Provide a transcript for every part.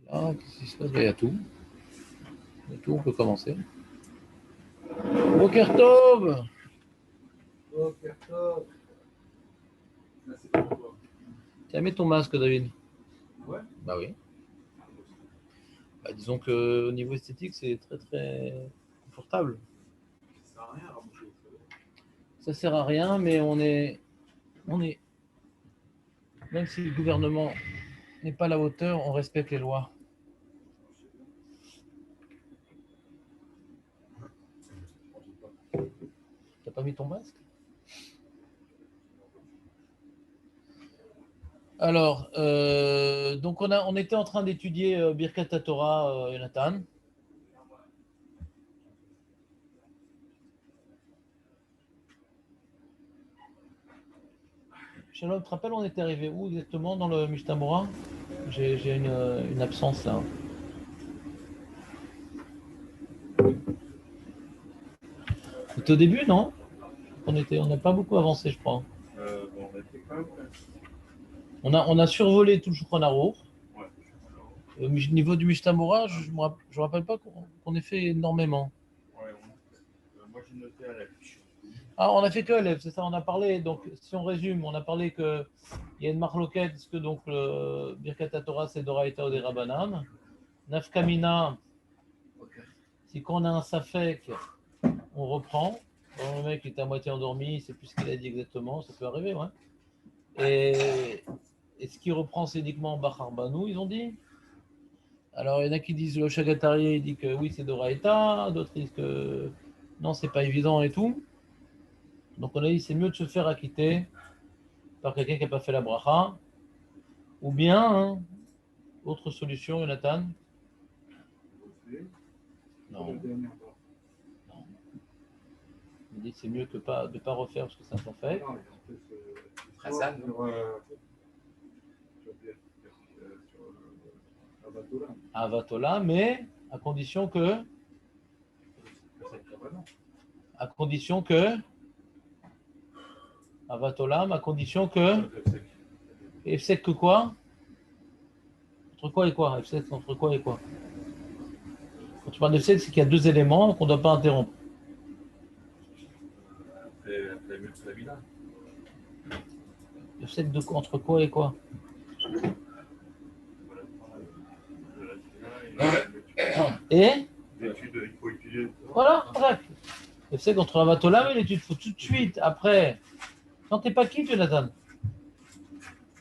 Là, qu'est-ce qui se passe? Il y a tout. Il y a tout, on peut commencer. Boker Tov! Boker Tov. Là, c'est pour toi. Tiens, mets ton masque, David. Ouais. Bah oui. Bah, disons qu'au niveau esthétique, c'est très très confortable. Ça sert à rien à raboucher. Ça sert à rien, mais on est, même si le gouvernement n'est pas à la hauteur, on respecte les lois. T'as pas mis ton masque? Alors, donc on était en train d'étudier Birkat Torah, Jonathan. Shalom, tu te rappelles, on était arrivé où exactement dans le Mishnah Mora? J'ai une absence là. C'était au début, non? On n'a pas beaucoup avancé, je crois. Bon, on a été quand même. On a survolé tout le Shulchan Aruch. Ouais. Au niveau du Mishnah Mora, je me rappelle pas qu'on ait fait énormément. Ouais, moi j'ai noté à la fiche. Ah, on a fait que Aleph, c'est ça, on a parlé. Donc, si on résume, on a parlé qu'il y a une marloquette, est-ce que donc le Birkat Torah c'est Doraïta ou des Rabbanan? Nafkamina, si quand on a un Safek, on reprend. Bon, le mec est à moitié endormi, il ne sait plus ce qu'il a dit exactement, ça peut arriver, ouais. Et ce qui reprend, c'est uniquement Bachar Banou, ils ont dit. Alors, il y en a qui disent le Shagatari, il dit que oui, c'est Doraïta, d'autres disent que non, c'est pas évident et tout. Donc, on a dit c'est mieux de se faire acquitter par quelqu'un qui n'a pas fait la bracha. Ou bien, hein, autre solution, Jonathan? Non. Non. Il dit c'est mieux que de ne pas refaire parce que ça s'en fait. Hassan. Avatola, mais à condition que. Avatolam, à condition que. Efsek que quoi? Entre quoi et quoi? Efsek entre quoi et quoi? Quand tu parles d'efsek, c'est qu'il y a deux éléments qu'on ne doit pas interrompre. Après Mutslavina. Efsek entre quoi et quoi? Et L'étude, il faut étudier. voilà, exact. Efsek entre Avatolam et l'étude, il faut tout de suite, après. Quand t'es pas qui, Jonathan?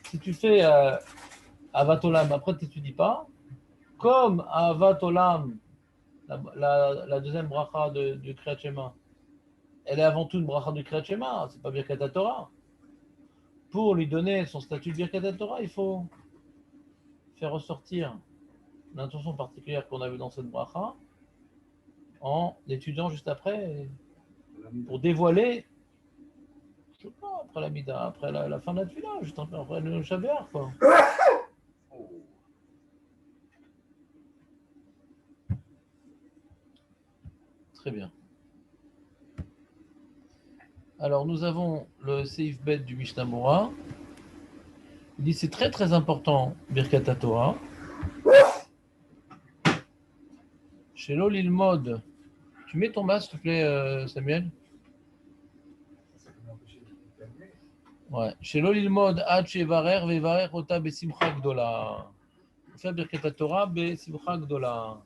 Si tu fais Avatolam, après tu n'étudies pas. Comme Avatolam, la deuxième bracha du Kriyat Shema, elle est avant tout une bracha du Kriyat Shema, c'est pas Birkat Torah. Pour lui donner son statut de Birkat Torah, il faut faire ressortir l'intention particulière qu'on a vue dans cette bracha en l'étudiant juste après pour dévoiler, je sais pas, après la Mida, après la fin de la Tfila, juste après le Shabbat, quoi. Très bien. Alors, nous avons le Seif Bet du Mishnah Mora. Il dit c'est très très important, Birkat Torah. Chez l'Olil Mode, tu mets ton masque, s'il te plaît, Samuel? Ouais. Chez l'Olil Mode, Ad Shevarer, Vevarer, Ota Besimcha Gdola. Faire Birkat Torah, Besimcha Gdola.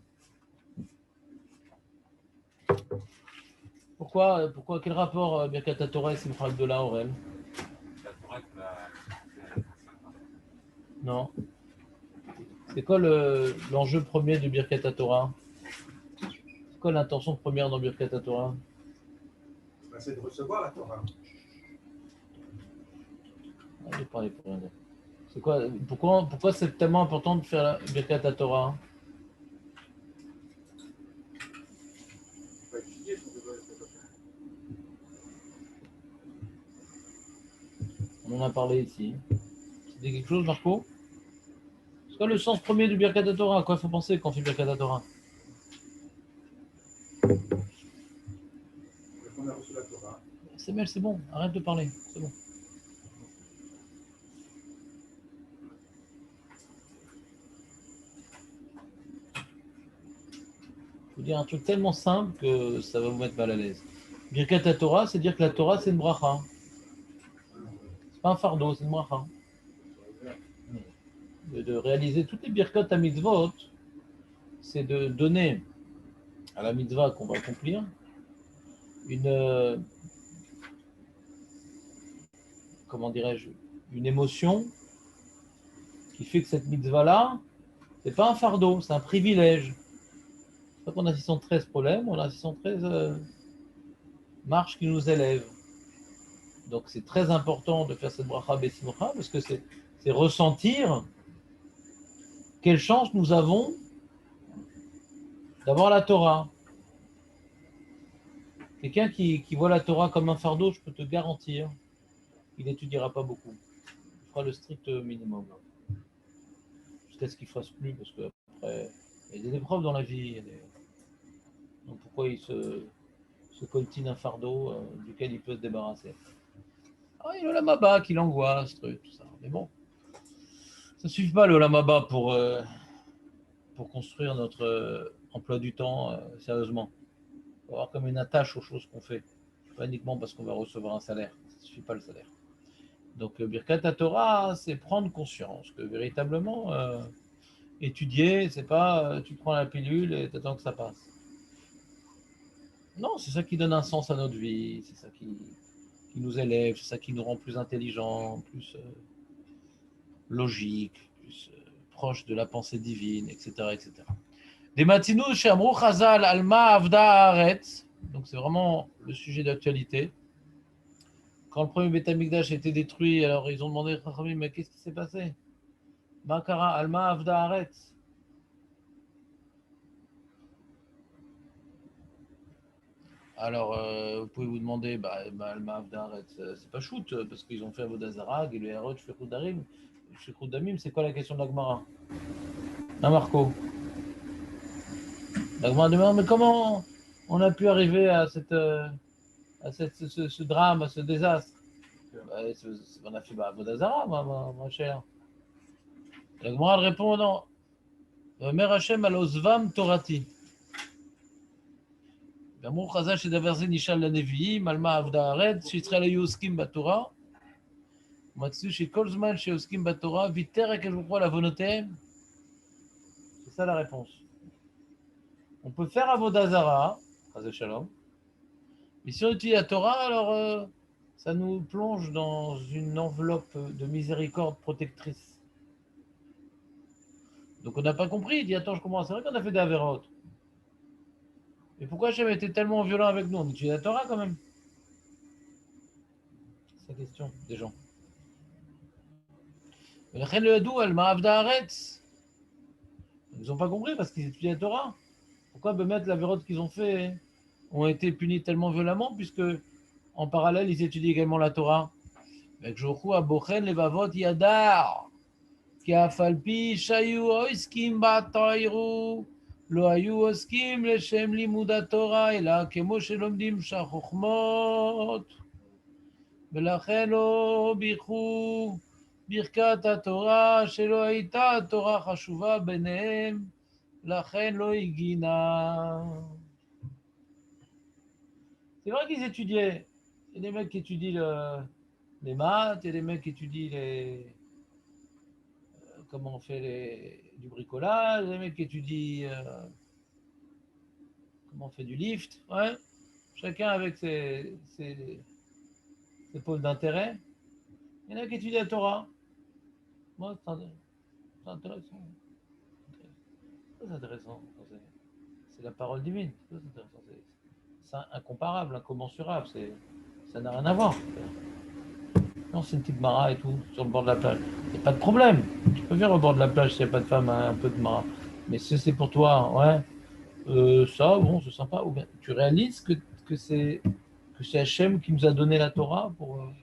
Pourquoi, quel rapport Birkat Torah et Simcha Gdola, Aurel? Non. C'est quoi l'enjeu premier de Birkat Torah? C'est quoi l'intention première dans Birkat Torah? C'est de recevoir la Torah. Allez, parlez pour rien dire. C'est quoi, pourquoi c'est tellement important de faire Birkat Torah? On en a parlé ici. C'était quelque chose, Marco? C'est quoi le sens premier du Birkat Torah? À quoi il faut penser quand on fait Birkat Torah? On a reçu la Torah. C'est bon, arrête de parler, c'est bon. Je vous dire un truc tellement simple que ça va vous mettre mal à l'aise. Birkat Torah, c'est dire que la Torah, c'est une bracha. C'est pas un fardeau, c'est une bracha. De réaliser toutes les birkat à mitzvot, c'est de donner à la mitzvah qu'on va accomplir une, comment dirais-je, une émotion qui fait que cette mitzvah-là, c'est pas un fardeau, c'est un privilège. C'est pas qu'on a 613 problèmes, on a 613 marches qui nous élèvent. Donc c'est très important de faire cette bracha besimcha parce que c'est ressentir quelle chance nous avons d'avoir la Torah. Quelqu'un qui voit la Torah comme un fardeau, je peux te garantir, il n'étudiera pas beaucoup. Il fera le strict minimum. Jusqu'à ce qu'il ne fasse plus, parce qu'après, il y a des épreuves dans la vie. Donc pourquoi il se coltine un fardeau duquel il peut se débarrasser? Ah, il y a le lamaba qui l'angoisse, tout ça. Mais bon, ça ne suffit pas le lamaba pour construire notre emploi du temps sérieusement. Il faut avoir comme une attache aux choses qu'on fait. Pas uniquement parce qu'on va recevoir un salaire. Ça ne suffit pas le salaire. Donc, Birkat Torah, c'est prendre conscience que véritablement, étudier, c'est pas tu prends la pilule et tu attends que ça passe. Non, c'est ça qui donne un sens à notre vie, c'est ça qui nous élève, c'est ça qui nous rend plus intelligents, plus logiques, plus proches de la pensée divine, etc. etc. Des matinous chez Amrou Chazal, Alma Avda Haaretz, donc c'est vraiment le sujet d'actualité. Quand le premier Beth Amikdash a été détruit, alors ils ont demandé à Chachamim, mais qu'est-ce qui s'est passé? Makara Alma Avda Haaretz. Alors, vous pouvez vous demander, Alma Avda Haaretz, c'est pas shoot, parce qu'ils ont fait Avodazara, et le Herod, Shfechut Damim, c'est quoi la question de la Gemara? Hein, Marco? La Gemara demande, mais comment on a pu arriver à ce drame, à ce désastre? On a fait Avodazara, ma chère. La Gemara répond, non. Mer Hashem al Ozvam Torati. ואמרו חז"ל שדבר זה נשאל לנביאים, על מה עבדה הארץ, שישראל היו עוסקים בתורה, מצאו שכל זמן שעוסקים בתורה, ויתר הקדוש ברוך הוא על עוונותיהם. C'est ça la réponse. On peut faire avodah zara, chas shalom, mais si on utilise la Torah, alors ça nous plonge dans une enveloppe de miséricorde protectrice. Donc on n'a pas compris, il dit attends, je comprends, c'est vrai qu'on a fait des avérotes. Mais pourquoi Hachem était tellement violent avec nous? On utilise la Torah quand même. C'est la question des gens. Ils n'ont pas compris parce qu'ils étudient la Torah. Pourquoi mettre la vérote qu'ils ont fait ont été punis tellement violemment puisque en parallèle ils étudient également la Torah. Avec Jochou Abochen Levavot Yadar qui a falpi Shayu Oiskim Batairu Lo Ayu Oskim Leshem Limuda Torah Ela Kemo Shelomdim Shachochmot ולכן לא בירכו ברכת התורה שלא הייתה התורה חשובה ביניהם, לכן לא הגינה. C'est vrai qu'ils étudiaient. Il y a des mecs qui étudient les maths, il y a des mecs qui étudient comment on fait du bricolage, il y a des mecs qui étudient comment on fait du lift. Ouais. Chacun avec ses pôles d'intérêt. Il y en a qui étudient la Torah. Moi, c'est intéressant. C'est intéressant. C'est la parole divine. C'est intéressant. C'est incomparable, incommensurable. Ça n'a rien à voir. Non, c'est une petite mara et tout, sur le bord de la plage. Il n'y a pas de problème. Tu peux venir au bord de la plage s'il n'y a pas de femme, un peu de mara. Mais si c'est pour toi, ouais, ça, bon, c'est sympa. Ou bien, tu réalises que c'est Hachem qui nous a donné la Torah pour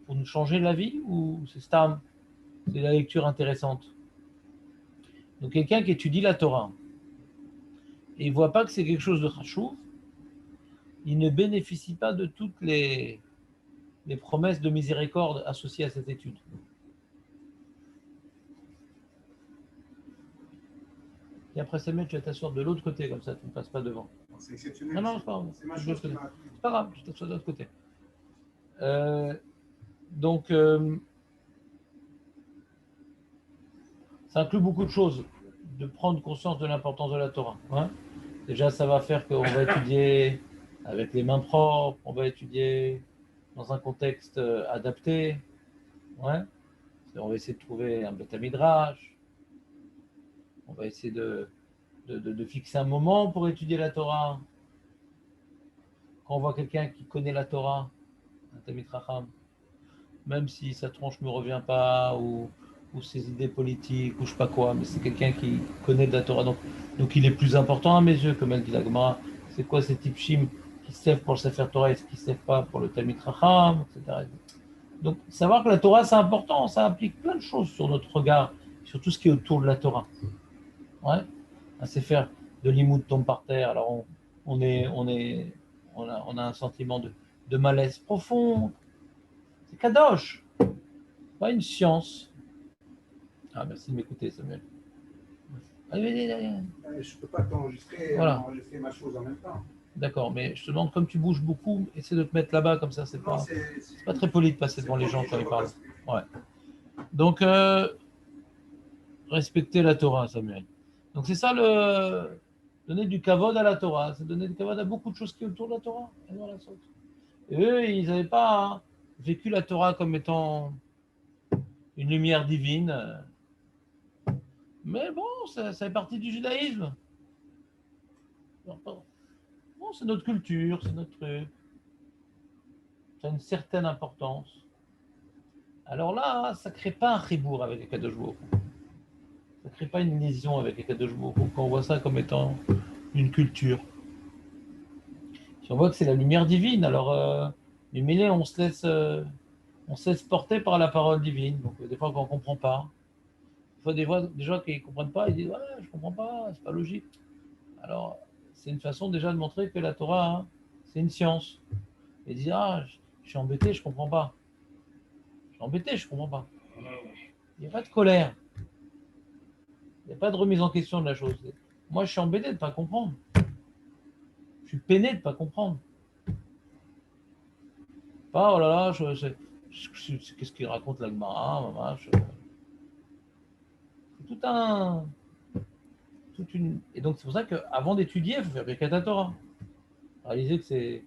nous changer la vie, ou c'est Stam? C'est la lecture intéressante. Donc quelqu'un qui étudie la Torah et il ne voit pas que c'est quelque chose de chachouv, il ne bénéficie pas de toutes les promesses de miséricorde associées à cette étude. Et après 5 mètres, tu vas t'asseoir de l'autre côté, comme ça, tu ne passes pas devant. C'est exceptionnel. Non, non, c'est pas grave. C'est ma De chose l'autre qui côté. m'a appris. C'est pas grave, tu t'assois de l'autre côté. Donc, ça inclut beaucoup de choses, de prendre conscience de l'importance de la Torah. Hein. Déjà, ça va faire qu'on va étudier avec les mains propres, on va étudier dans un contexte adapté. Ouais. On va essayer de trouver un Beth Midrash. On va essayer de fixer un moment pour étudier la Torah. Quand on voit quelqu'un qui connaît la Torah, un Talmid Chacham, même si sa tronche ne me revient pas, ou ses idées politiques, ou je sais pas quoi, mais c'est quelqu'un qui connaît de la Torah. Donc il est plus important à mes yeux, comme elle dit la Gemara. C'est quoi ces tipshim qui se lèvent pour le Sefer Torah et qui ne se lèvent pas pour le Talmid Chacham, etc. Donc savoir que la Torah c'est important, ça implique plein de choses sur notre regard, sur tout ce qui est autour de la Torah. Ouais. Un Sefer de Limoud tombe par terre, alors on a un sentiment de malaise profond. C'est kadosh, pas une science. Ah, merci de m'écouter, Samuel. Allez. Je ne peux pas t'enregistrer et Voilà. enregistrer ma chose en même temps. D'accord, mais je te demande, comme tu bouges beaucoup, essaie de te mettre là-bas, comme ça, c'est pas très poli de passer devant les gens quand ils parlent. Ouais. Donc, respecter la Torah, Samuel. Donc, c'est ça donner du kavod à la Torah, c'est donner du kavod à beaucoup de choses qui sont autour de la Torah. Et eux, ils n'avaient pas vécu la Torah comme étant une lumière divine. Mais bon, ça fait partie du judaïsme. Bon, c'est notre culture, c'est notre truc. Ça a une certaine importance. Alors là, ça ne crée pas un chibour avec les Kadosh Baruch Hu. Ça ne crée pas une liaison avec les Kadosh Baruch Hu quand on voit ça comme étant une culture. Si on voit que c'est la lumière divine, alors les mêlés, on se laisse porter par la parole divine. Donc des fois, quand on ne comprend pas, des gens qui ne comprennent pas, ils disent ouais, je ne comprends pas, c'est pas logique. Alors, c'est une façon déjà de montrer que la Torah, hein, c'est une science. Et dire ah, je suis embêté, je ne comprends pas. Je suis embêté, je ne comprends pas. Il n'y a pas de colère. Il n'y a pas de remise en question de la chose. Moi, je suis embêté de ne pas comprendre. Je suis peiné de ne pas comprendre. Pas, oh là là, qu'est-ce qu'il raconte la Gemara, maman, c'est toute une... Et donc, c'est pour ça qu'avant d'étudier, il faut faire Birkat Torah. Réaliser que c'est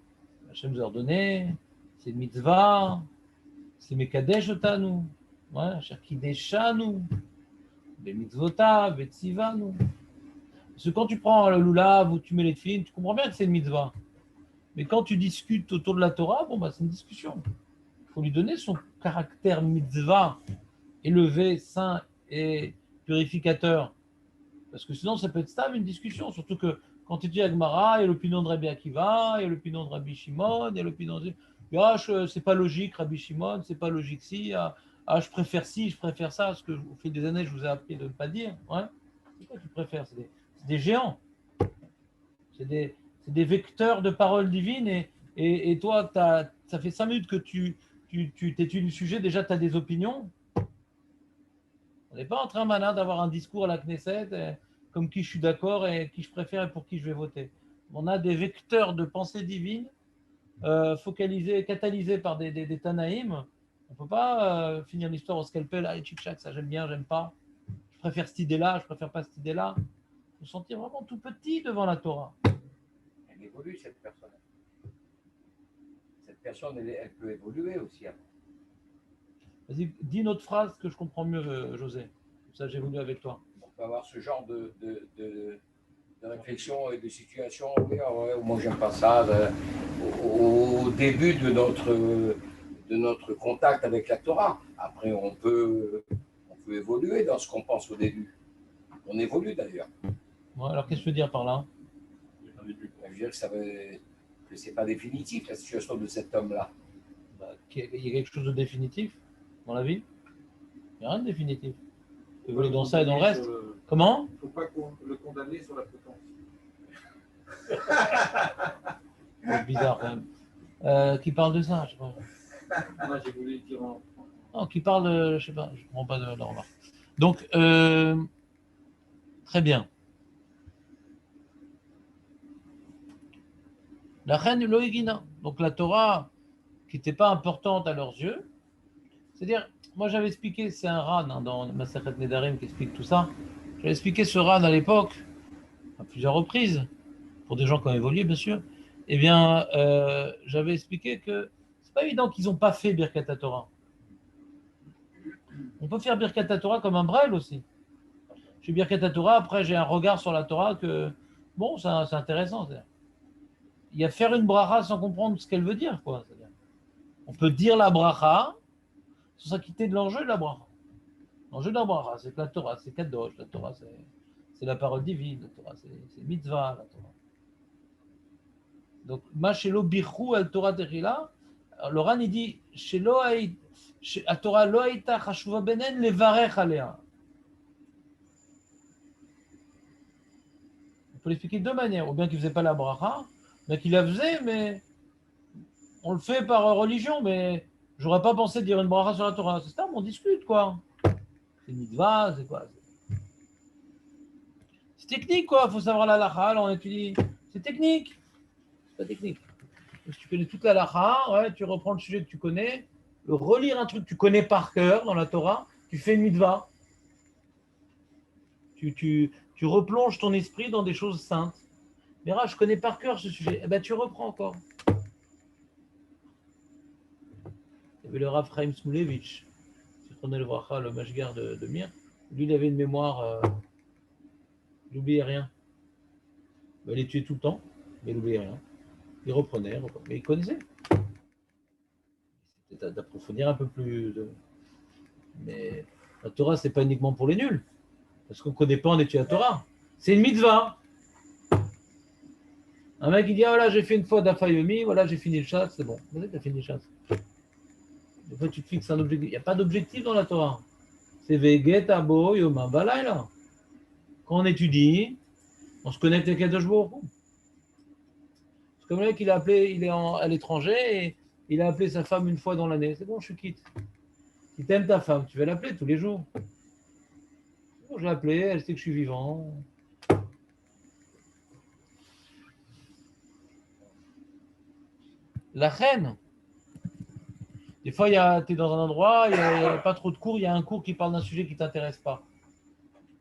Hachem nous a ordonné, c'est une mitzvah, c'est Mekadesh Otanu, ouais, Shakideshanu, Bemitzvotav, Betzivanu. Parce que quand tu prends le lulav ou tu mets les tefilines, tu comprends bien que c'est une mitzvah. Mais quand tu discutes autour de la Torah, bon, bah, c'est une discussion. Il faut lui donner son caractère mitzvah, élevé, saint et purificateur. Parce que sinon, ça peut être stable une discussion. Surtout que quand tu dis Agmara, il y a l'opinion de Rabbi Akiva, il y a l'opinion de Rabbi Shimon, il y a l'opinion de. Ah, c'est pas logique, Rabbi Shimon, c'est pas logique si. Ah, je préfère ci, je préfère ça. Ce que au fil des années, je vous ai appris de ne pas dire. Ouais. C'est quoi que tu préfères? C'est des géants. C'est des vecteurs de paroles divines. Et toi, ça fait 5 minutes que tu t'étudies le sujet. Déjà, tu as des opinions. On n'est pas en train maintenant d'avoir un discours à la Knesset, comme qui je suis d'accord et qui je préfère et pour qui je vais voter. On a des vecteurs de pensée divine focalisés, catalysés par des Tanaïm. On ne peut pas finir l'histoire au scalpel, allez, tchic-tchac, ça j'aime bien, j'aime pas. Je préfère cette idée-là, je préfère pas cette idée-là. Il faut se sentir vraiment tout petit devant la Torah. Elle évolue, cette personne. Cette personne, elle peut évoluer aussi. Vas-y, dis une autre phrase que je comprends mieux, José. Comme ça, j'évolue avec toi. On peut avoir ce genre de réflexion et de situation. Oui, ouais, moi, j'aime pas ça. Au début de notre contact avec la Torah. Après, on peut évoluer dans ce qu'on pense au début. On évolue d'ailleurs. Ouais, alors, qu'est-ce que tu veux dire par là? Je veux dire que ce n'est pas définitif, la situation de cet homme-là. Bah, il y a quelque chose de définitif dans la vie? Il n'y a rien de définitif. Tu peux évoluer dans ça et dans le reste. Comment? Il ne faut pas le condamner sur la potence. C'est bizarre quand même. Qui parle de ça? Je sais pas. Moi, j'ai voulu dire en... Non, qui parle, je sais pas, je ne comprends pas de la remarque. Donc, très bien. La reine Loïgina. Donc la Torah qui n'était pas importante à leurs yeux. C'est-à-dire, moi j'avais expliqué, c'est un Ran dans Masachet Nedarim qui explique tout ça. J'avais expliqué ce Ran à l'époque, à plusieurs reprises, pour des gens qui ont évolué bien sûr. Eh bien, j'avais expliqué que c'est pas évident qu'ils n'ont pas fait Birkat Torah. On peut faire Birkat Torah comme un brel aussi. Je fais Birkat Torah, après j'ai un regard sur la Torah que, bon, c'est intéressant. C'est-à-dire. Il y a faire une bracha sans comprendre ce qu'elle veut dire, quoi. C'est-à-dire, on peut dire la bracha sans s'acquitter de l'enjeu de la bracha. L'enjeu de la bracha, c'est que la Torah, c'est Kadosh, la Torah, c'est la parole divine, la Torah, c'est mitzvah, la Torah. Donc, ma shelo bichou al Torah terila, le Ran, il dit, shelo la Torah lo haïta chashuva benen levarech alea. On peut l'expliquer de deux manières, ou bien qu'il ne faisait pas la bracha, bien qu'il la faisait, mais on le fait par religion, mais j'aurais pas pensé dire une bracha sur la Torah. C'est ça, on discute, quoi. C'est mitzvah, c'est quoi? C'est technique, quoi. Il faut savoir la lacha, on étudie. C'est technique. C'est pas technique. Donc, si tu connais toute la lacha, ouais, tu reprends le sujet que tu connais, relire un truc que tu connais par cœur dans la Torah, tu fais une mitzvah. Tu replonges ton esprit dans des choses saintes. Mais là, je connais par cœur ce sujet. Eh ben, tu reprends encore. Il y avait le Rav Chaim Smulevitch, le Mashgar de Mir. Lui, il avait une mémoire, il n'oubliait rien. Ben, il étudiait tout le temps, mais il n'oubliait rien. Il reprenait, mais il connaissait. C'était d'approfondir un peu plus. Mais la Torah, c'est pas uniquement pour les nuls. Parce qu'on ne connaît pas en étudiant la Torah. C'est une mitzvah. Un mec, il dit, ah voilà, j'ai fait une fois d'Afayomi, voilà, j'ai fini le chat, c'est bon. Vous savez, tu as fini le chat. Des fois, tu te fixes un objectif. Il n'y a pas d'objectif dans la Torah. C'est Veget, Abo, Yoma, Balayla. Quand on étudie, on se connecte avec Kadosh Baruch Hu. C'est comme le mec, il a appelé, il est à l'étranger et il a appelé sa femme une fois dans l'année. C'est bon, je quitte. Si tu aimes ta femme, tu vas l'appeler tous les jours. Bon, je l'ai appelée, elle sait que je suis vivant. La reine. Des fois, tu es dans un endroit, il n'y a pas trop de cours, il y a un cours qui parle d'un sujet qui ne t'intéresse pas.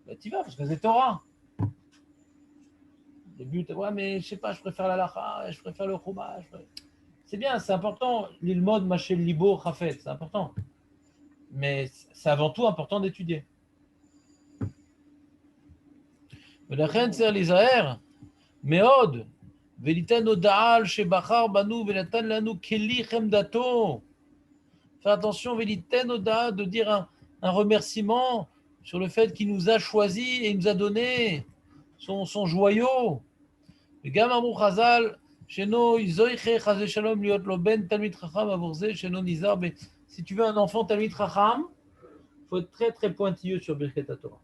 Ben, tu y vas parce que c'est Torah. Le but, ouais, mais je sais pas, je préfère la lacha, je préfère le chumash. C'est bien, c'est important. L'ilmod, machel libo, chafet, c'est important. Mais c'est avant tout important d'étudier. ולכן צריך להיזהר מאוד, וליתן הודעה שבחר בנו ונתן לנו כלי חמדתו. Faire attention, véliten oda, de dire un remerciement sur le fait qu'il nous a choisis et il nous a donné son joyau. וגם אמרו חז"ל, שאינו זויכה חס ושלום להיות לו בן תלמיד חכם עבור זה שאינו נזהר. Si tu veux un enfant talmid chacham, il faut être très très pointilleux sur Birkat Torah.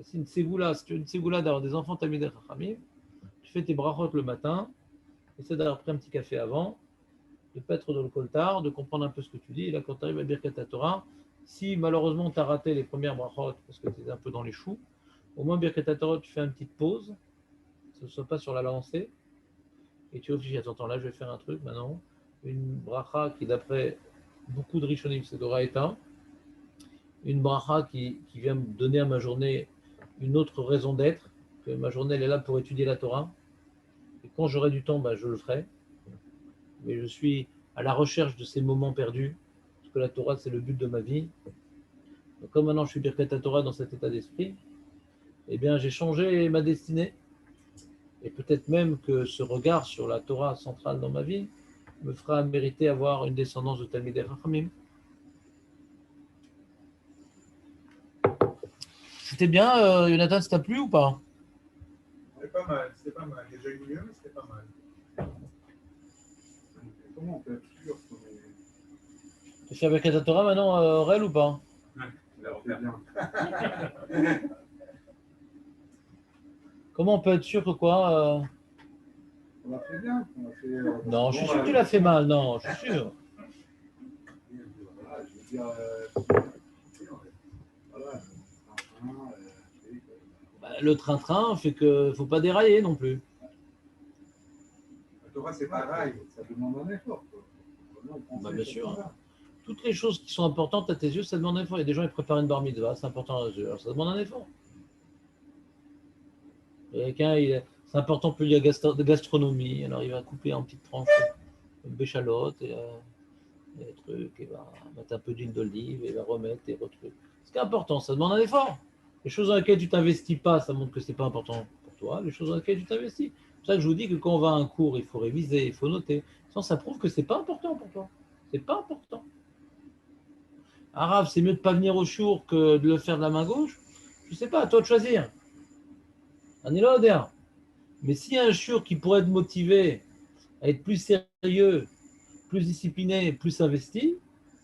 C'est une ségoula, si tu veux une ségoula d'avoir des enfants talmid chachamim, tu fais tes brachot le matin, essaie d'avoir pris un petit café avant, de ne pas être dans le coltard, de comprendre un peu ce que tu dis. Et là, quand tu arrives à Birkat Torah, si malheureusement tu as raté les premières brachot parce que tu es un peu dans les choux, au moins Birkat Torah, tu fais une petite pause, que ce ne soit pas sur la lancée, et tu réfléchis, attends, là je vais faire un truc maintenant, une bracha qui d'après beaucoup de Rishonim, c'est d'Oraïta, une bracha qui vient me donner à ma journée une autre raison d'être, que ma journée elle est là pour étudier la Torah, et quand j'aurai du temps, je le ferai, mais je suis à la recherche de ces moments perdus, parce que la Torah c'est le but de ma vie. Donc, comme maintenant je suis Birkat Torah dans cet état d'esprit, eh bien j'ai changé ma destinée, et peut-être même que ce regard sur la Torah centrale dans ma vie me fera mériter avoir une descendance de Talmidei Chachamim. C'était bien, Jonathan, ça t'a plu ou pas? C'était pas mal, c'était pas mal. Déjà eu mieux, mais c'était pas mal. Comment on peut être sûr qu'on est... Tu fais avec la Torah maintenant, Aurel, ou pas? C'est bien. Comment on peut être sûr que quoi On l'a fait bien. On a fait, non, je suis sûr que tu l'as fait mal, non, je suis sûr. Voilà, je veux dire, voilà, le train-train fait que ne faut pas dérailler non plus. La Torah, c'est pareil. Ça demande un effort. Bah, bien sûr. Hein. Toutes les choses qui sont importantes à tes yeux, ça demande un effort. Il y a des gens qui préparent une bar mitzvah, c'est important à leurs yeux. Alors, ça demande un effort. Quelqu'un, c'est important pour lui la gastronomie. Alors, il va couper en petites tranches une béchalote et des trucs, et va mettre un peu d'huile d'olive et va remettre et retruc. Ce qui est important, ça demande un effort. Les choses dans lesquelles tu t'investis pas, ça montre que c'est pas important pour toi. Les choses dans lesquelles tu t'investis. C'est pour ça que je vous dis que quand on va à un cours, il faut réviser, il faut noter. Sinon, ça prouve que c'est pas important pour toi. C'est pas important. Arabe, c'est mieux de pas venir au shour que de le faire de la main gauche. Je sais pas, à toi de choisir. On est là, Odéa. Mais s'il y a un shour qui pourrait te motiver à être plus sérieux, plus discipliné, plus investi,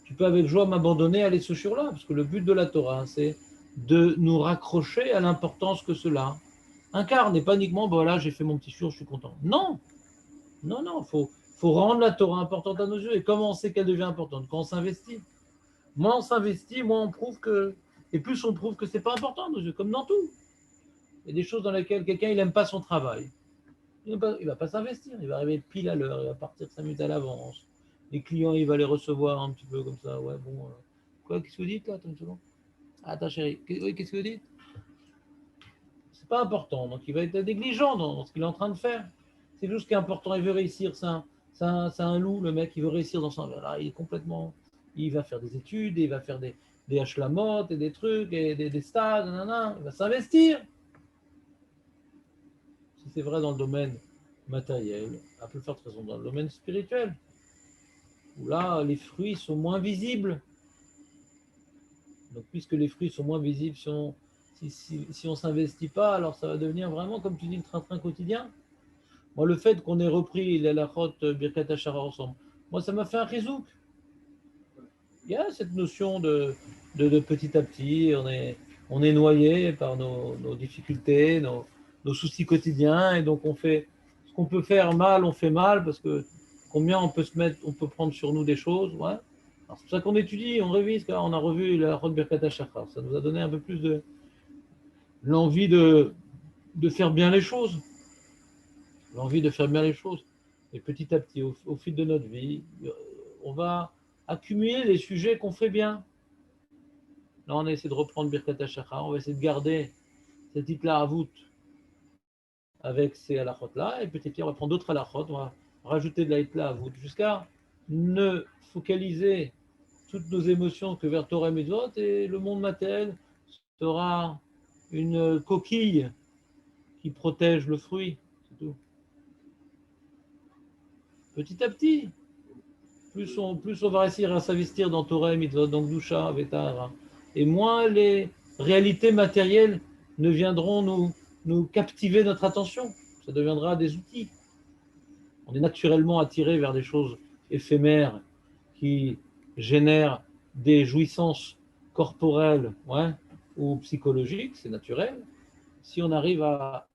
tu peux avec joie m'abandonner à aller ce shour-là. Parce que le but de la Torah, c'est de nous raccrocher à l'importance que cela incarne. Et pas uniquement, bon là, j'ai fait mon petit shour, je suis content. Non, non, non, faut rendre la Torah importante à nos yeux. Et comment on sait qu'elle devient importante? Quand on s'investit. Moins on s'investit, moins on prouve que. Et plus on prouve que c'est pas important à nos yeux, comme dans tout. Il y a des choses dans lesquelles quelqu'un il n'aime pas son travail. Il ne va pas s'investir, il va arriver pile à l'heure, il va partir 5 minutes à l'avance. Les clients, il va les recevoir un petit peu comme ça. Ouais, bon. Quoi, qu'est-ce que vous dites là? Attends une seconde. Ah, attends, chérie. Oui, qu'est-ce que vous dites? C'est pas important, donc il va être négligent dans ce qu'il est en train de faire. C'est juste ce qui est important, il veut réussir. C'est un loup, le mec, il veut réussir dans son. Là, il est complètement. Il va faire des études, il va faire des hlamot et des trucs, et des stages, nanana. Il va s'investir. Si c'est vrai dans le domaine matériel, à plus forte raison dans le domaine spirituel, où là, les fruits sont moins visibles. Donc, puisque les fruits sont moins visibles, si on ne s'investit pas, alors ça va devenir vraiment, comme tu dis, le train-train quotidien. Moi, le fait qu'on ait repris la Lachot Birkat Hashara ensemble, moi, ça m'a fait un rizouk. Il y a cette notion de petit à petit, on est noyé par nos difficultés, nos soucis quotidiens, et donc on fait ce qu'on peut faire mal, on fait mal, parce que combien on peut prendre sur nous des choses, ouais. C'est pour ça qu'on étudie, on révise, on a revu la Lachot Birkat Hashara, ça nous a donné un peu plus de l'envie de faire bien les choses. L'envie de faire bien les choses. Et petit à petit, au fil de notre vie, on va accumuler les sujets qu'on fait bien. Là, on a essayé de reprendre Birkat HaShachar, on va essayer de garder cette Hitla Avout avec ces halachot-là, et petit à petit, on va prendre d'autres halachot, on va rajouter de la Hitla Avout, jusqu'à ne focaliser toutes nos émotions que vers Torah et Mitzvot, et le monde matériel sera une coquille qui protège le fruit, c'est tout. Petit à petit, plus on va réussir à s'investir dans Torah et Mitzvot, donc Dusha, Vetara, et moins les réalités matérielles ne viendront nous captiver notre attention. Ça deviendra des outils. On est naturellement attiré vers des choses éphémères qui génèrent des jouissances corporelles, ouais, ou psychologiques, c'est naturel. Si on arrive à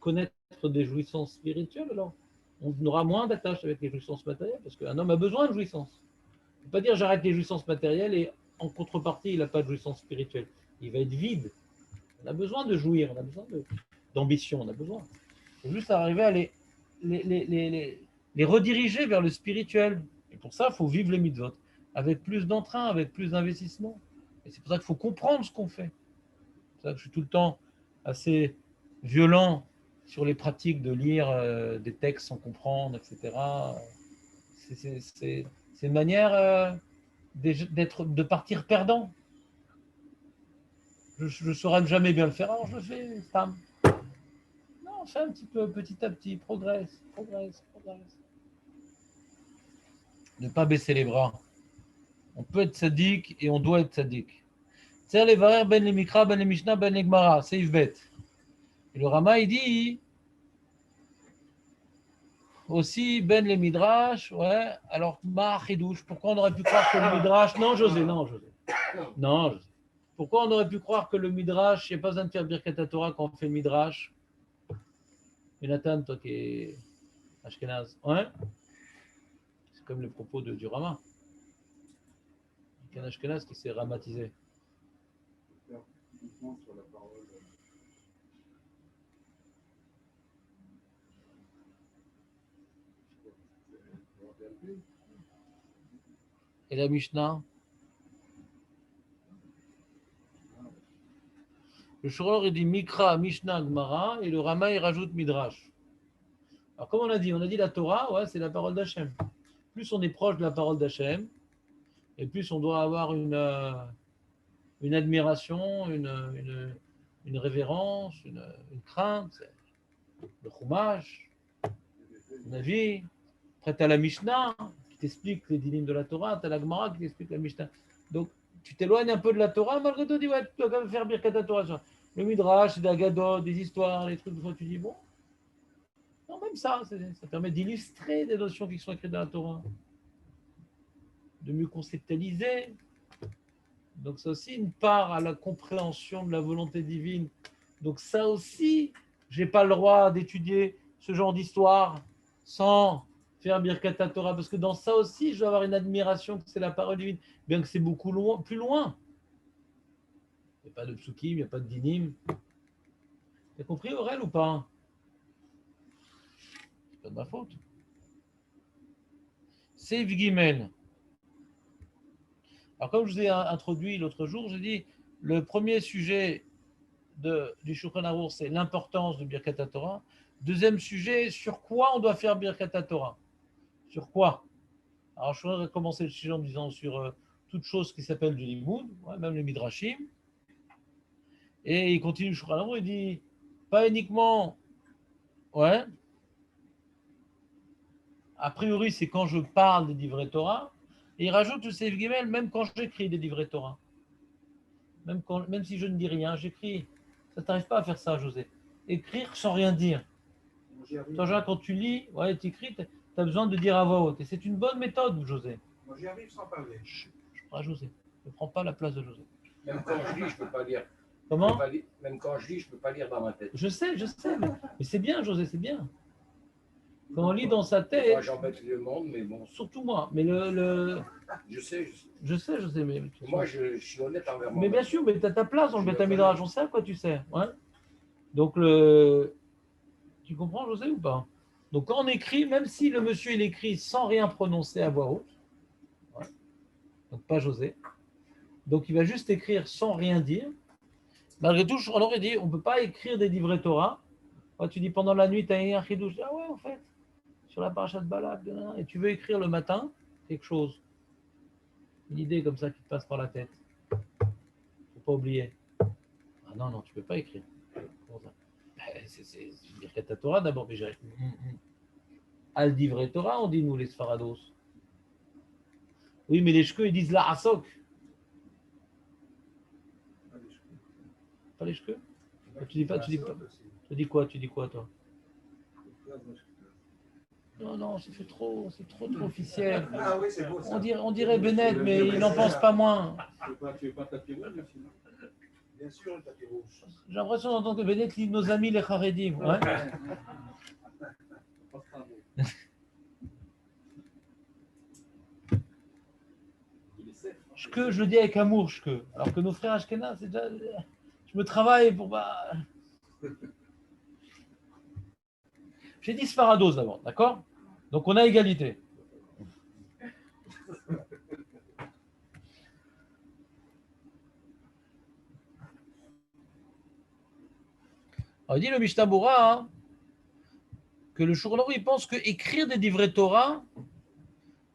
connaître des jouissances spirituelles, alors on aura moins d'attache avec les jouissances matérielles, parce qu'un homme a besoin de jouissances. Il ne faut pas dire j'arrête les jouissances matérielles et en contrepartie, il n'a pas de jouissance spirituelle. Il va être vide. On a besoin de jouir, on a besoin d'ambition, on a besoin. Il faut juste arriver à les rediriger vers le spirituel. Et pour ça, il faut vivre les mitzvot avec plus d'entrain, avec plus d'investissement. Et c'est pour ça qu'il faut comprendre ce qu'on fait. C'est pour ça que je suis tout le temps assez violent sur les pratiques de lire des textes sans comprendre, etc. C'est une manière de partir perdant. Je ne saurais jamais bien le faire, alors je le fais, Stam. Non, fais un petit peu, petit à petit, progresse. Ne pas baisser les bras. On peut être sadique et on doit être sadique. Tser les varer ben les mikra, ben les mishnah, ben les gemara, c'est Yvbet. Et le Rama, il dit aussi ben les midrash, ouais, alors ma chidouche, pourquoi on aurait pu croire que le midrash, non José. Pourquoi on aurait pu croire que le midrash, il n'y a pas besoin de faire Birkat Torah quand on fait le midrash? Et Nathan, toi qui es Ashkenaz, ouais, c'est comme le propos du Rama. Il y a un Ashkenaz qui s'est ramatisé. Et la Mishnah? Le Shoror, il dit Mikra, Mishnah, Gemara, et le Rama, il rajoute Midrash. Alors, comme on a dit la Torah, ouais, c'est la parole d'Hachem. Plus on est proche de la parole d'Hachem, et plus on doit avoir une admiration, une révérence, une crainte, le chumash, une avis. Après, tu as la Mishnah qui t'explique les dynimes de la Torah, tu as la Gemara qui t'explique la Mishnah. Donc, tu t'éloignes un peu de la Torah, malgré tout, tu dis, ouais, tu dois quand même faire Birkat Torah. Le Midrash, des Agadot, des histoires, les trucs, tu dis, bon, non, même ça, ça permet d'illustrer des notions qui sont écrites dans la Torah, de mieux conceptualiser. Donc, c'est aussi une part à la compréhension de la volonté divine. Donc, ça aussi, je n'ai pas le droit d'étudier ce genre d'histoire sans faire Birkat Torah, parce que dans ça aussi, je dois avoir une admiration que c'est la parole divine, bien que c'est beaucoup plus loin. Il n'y a pas de psukim, il n'y a pas de dinim. Tu as compris, Aurel, ou pas? C'est pas de ma faute. C'est Gimel. Alors, comme je vous ai introduit l'autre jour, j'ai dit le premier sujet du Shulchan Aruch, c'est l'importance de Birkat Torah. Deuxième sujet, sur quoi on doit faire Birkat Torah? Sur quoi? Alors, je voudrais commencer le sujet en disant sur toute chose qui s'appelle du Limoud, ouais, même le Midrashim. Et il continue le Shulchan Aruch, il dit pas uniquement, ouais, a priori, c'est quand je parle des livrets Torah. Et il rajoute le Seif Gimel, même quand j'écris des livrets Torah. Même si je ne dis rien, j'écris. Ça ne t'arrive pas à faire ça, José. Écrire sans rien dire. Toi, Jacques, quand tu lis, ouais, tu écris, tu as besoin de dire à voix haute. Et c'est une bonne méthode, José. Moi, j'y arrive sans parler. Je prends José. Ne prends pas la place de José. Même quand je lis, je ne peux pas lire. Comment? Même quand je lis, je ne peux pas lire dans ma tête. Je sais, mais c'est bien, José, c'est bien. Quand on lit dans sa tête. Moi, j'embête le monde, mais bon. Surtout moi. Mais Je sais. Mais Moi, je suis honnête envers moi. Mais bien sûr, mais tu as ta place dans le Beth Midrash, on sait à quoi tu sais. Ouais. Donc, tu comprends, José, ou pas? Donc, quand on écrit, même si le monsieur il écrit sans rien prononcer à voix haute, ouais. Donc pas José, donc il va juste écrire sans rien dire. Malgré tout, on aurait dit, on ne peut pas écrire des livrets Torah. Ouais, tu dis pendant la nuit, tu as un chidouche. Ah ouais, en fait, sur la parashat Balak, et tu veux écrire le matin quelque chose. Une idée comme ça qui te passe par la tête. Il ne faut pas oublier. Ah non, tu ne peux pas écrire. C'est Birkat Torah d'abord, mais j'ai. Al divrei Torah, on dit nous les Sfarados. Oui, mais les shkeux, ils disent la asok. Pas les shkeux? Tu dis quoi, toi? Non, c'est trop officiel. Ah oui, c'est beau ça. On dirait Bennett, mais il n'en pense pas moins. Tu veux pas tapis rouge sinon? Bien sûr, le tapis rouge. J'ai l'impression d'entendre que Bennett lit nos amis les Haredim. Ouais. Que je le dis avec amour, alors que nos frères Ashkenaz, c'est déjà. Je me travaille pour pas. J'ai dit Sfarados d'abord, d'accord? Donc on a égalité. Alors, il dit le Mishnah Bora que le Shulchan Aruch, il pense que écrire des livrets Torah,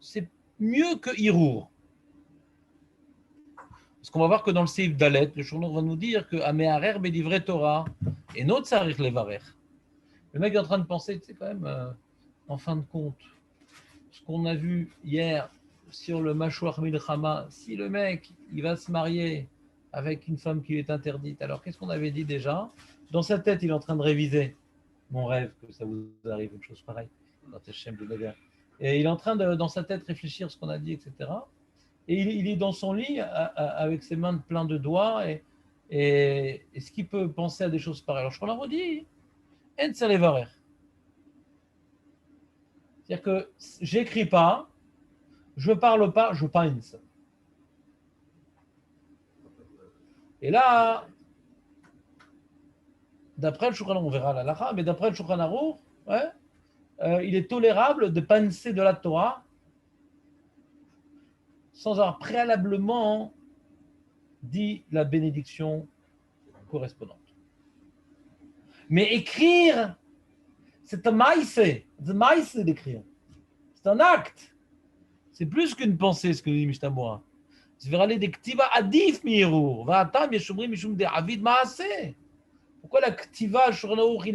c'est mieux que Hirour. Parce qu'on va voir que dans le Seif Dalet, le Shulchan Aruch va nous dire que Ameharer bedivret Torah et not tzarich levarer. Le mec est en train de penser, c'est quand même, en fin de compte, ce qu'on a vu hier sur le Mashouach Milchama, si le mec, il va se marier avec une femme qui lui est interdite, alors qu'est-ce qu'on avait dit déjà? Dans sa tête, il est en train de réviser. Mon rêve, que ça vous arrive une chose pareille. Et il est en train de, dans sa tête, réfléchir ce qu'on a dit, etc. Et il est dans son lit avec ses mains pleines de doigts. Et est-ce qu'il peut penser à des choses pareilles? Alors je leur redis, en salevarer. C'est-à-dire que j'écris pas, je parle pas, je pense. Et là, d'après le Shulchan Aruch, on verra la mais d'après le Shulchan Aruch, ouais, il est tolérable de penser de la Torah sans avoir préalablement dit la bénédiction correspondante. Mais écrire, c'est un maïse d'écrire. C'est un acte. C'est plus qu'une pensée, ce que dit Mishnah. C'est vers aller des ktiva adif mi'irur. Va'atam yeshomrim mishum de'avid ma'aseh. Pourquoi la ktiva shurnaour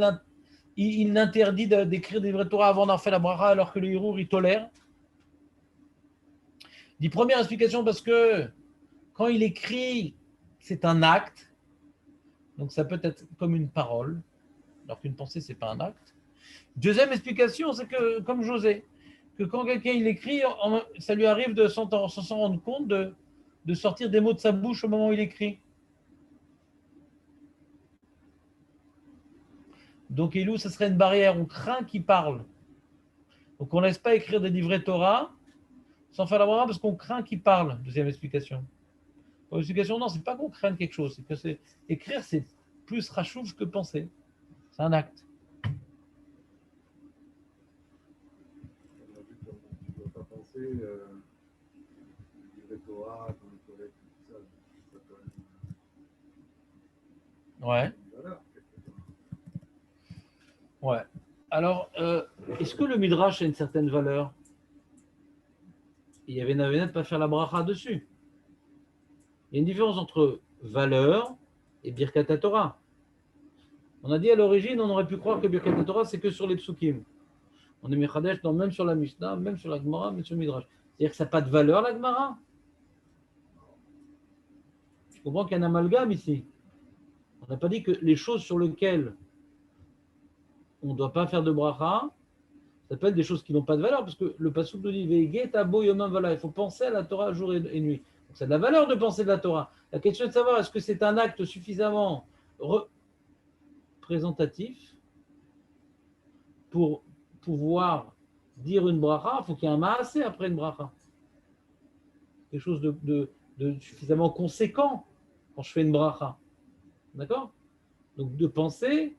il interdit d'écrire des vrais Torah avant d'en faire la bracha alors que le hirur il tolère? Dit première explication parce que quand il écrit, c'est un acte. Donc ça peut être comme une parole, alors qu'une pensée c'est pas un acte. Deuxième explication, c'est que comme José, que quand quelqu'un il écrit, ça lui arrive de s'en rendre compte de sortir des mots de sa bouche au moment où il écrit. Donc, Elou, ce serait une barrière. On craint qu'il parle. Donc, on ne laisse pas écrire des livrets Torah sans faire la bracha parce qu'on craint qu'il parle. Deuxième explication. Pour l'explication, non, c'est pas qu'on craint quelque chose. C'est que écrire, c'est plus rachouf que penser. C'est un acte. On a vu qu'on ne doit pas penser livret Torah dans les toilettes, tout ça. Ça peut être Ouais. une valeur, quelque part. Ouais. Alors, est-ce que le midrash a une certaine valeur? Il y avait Navenet de pas faire la bracha dessus. Il y a une différence entre valeur et Birkat Torah. On a dit à l'origine, on aurait pu croire que Birkat Torah, c'est que sur les psukim. On est Mechadesh, non, même sur la Mishnah, même sur la Gemara, même sur le Midrash. C'est-à-dire que ça n'a pas de valeur, la Gemara. Je comprends qu'il y a un amalgame ici. On n'a pas dit que les choses sur lesquelles on ne doit pas faire de bracha, ça s'appelle des choses qui n'ont pas de valeur, parce que le pasuk nous dit Ve'get abo yomam vala. Il faut penser à la Torah jour et nuit. Donc, ça a de la valeur de penser de la Torah. La question est de savoir est-ce que c'est un acte suffisamment représentatif pour pouvoir dire une bracha. Il faut qu'il y ait un maasé après une bracha. Quelque chose de suffisamment conséquent quand je fais une bracha. D'accord? Donc de penser,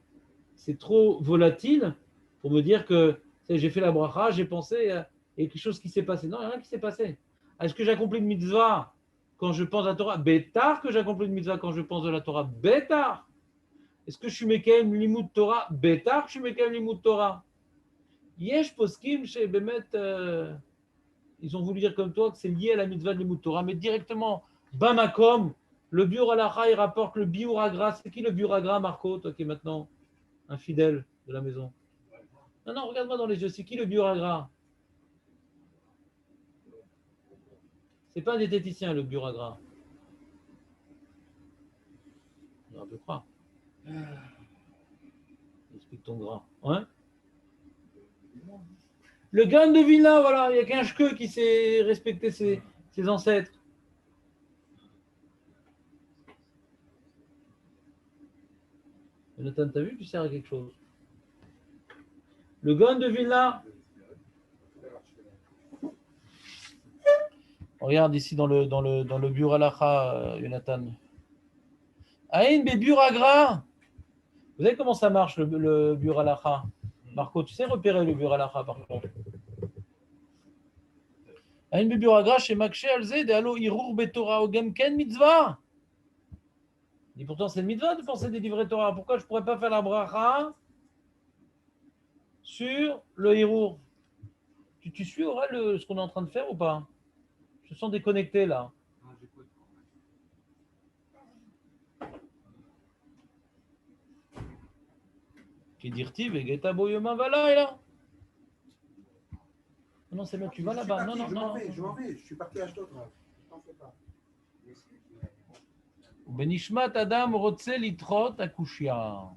c'est trop volatile pour me dire que j'ai fait la bracha, j'ai pensé, il y a quelque chose qui s'est passé. Non, il n'y a rien qui s'est passé. Est-ce que j'accomplis une mitzvah quand je pense à la Torah? Bétar que j'accomplis une mitzvah quand je pense à la Torah. Bétar. Est-ce que je suis Mekem Limoud Torah? Bétar que je suis Mekem Limoud Torah. Yesh poskim chez Bemet, ils ont voulu dire comme toi que c'est lié à la mitzvah de Limoud Torah, mais directement, Bamakom, le Biur Alacha, il rapporte le Biur Agra. C'est qui le Biur Agra, Marco, toi qui es maintenant un fidèle de la maison? Non, non, regarde-moi dans les yeux, c'est qui le Biur Agra? C'est pas un diététicien, le Biur Agra. On peut croire. Explique ton gras. Ouais. Le Gaon de Vilna, voilà, il n'y a qu'un cheveu qui sait respecter ses ancêtres. Jonathan, t'as vu que tu sers à quelque chose? Le Gaon de Vilna. Regarde ici dans le Biur Halacha, Jonathan. Aïn Bebur Agra. Vous savez comment ça marche le Biur Halacha? Marco, tu sais repérer le Biur Halacha par contre. Aïn Bebur Agra chez Makshe Alze de Allo Irur Betorah Ogem Ken Mitzvah. Et pourtant c'est une mitzvah de penser des livrets Torah. Pourquoi je ne pourrais pas faire la bracha sur le Irur? Tu suis Aurel ce qu'on est en train de faire ou pas? Je me sens déconnecté là. Qui dit-il Vegeta Boyoma Valaïla? Non, c'est là, tu vas là-bas. Non, non, non. Je m'en vais, je suis parti à Ashdod. T'en fais pas. Benishmat Adam Rotse Litrot Akushia.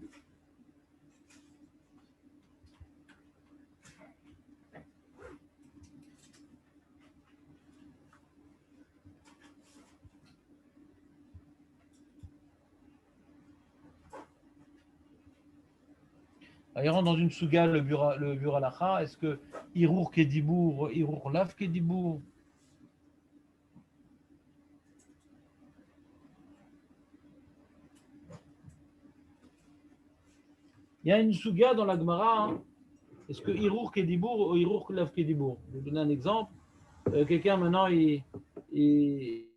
Il rentre dans une souga, le Biur Halacha. Est-ce que Irur Kedibour, Irur Lav Kedibour? Il y a une souga dans la Gemara. Hein. Est-ce que Irur Kedibour ou Irur Lav Kedibour? Je vais vous donner un exemple. Quelqu'un maintenant, il et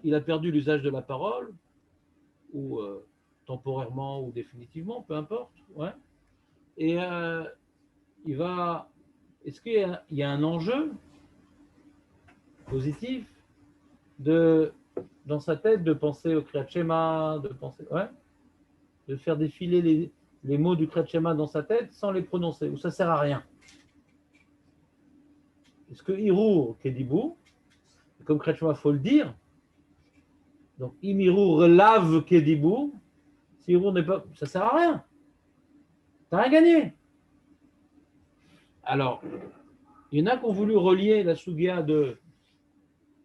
il a perdu l'usage de la parole, ou temporairement ou définitivement, peu importe. Ouais. Et il va. Est-ce qu'il y a un enjeu positif dans sa tête de penser au Kriyat Shema, de faire défiler les mots du Kriyat Shema dans sa tête sans les prononcer, ou ça sert à rien? Est-ce que Hirour Kedibou, comme Kriyat Shema, il faut le dire, donc Im Hirour lave Kedibou, si Hirour n'est pas, ça sert à rien. T'as rien gagné. Alors, il y en a qui ont voulu relier la Sugia de.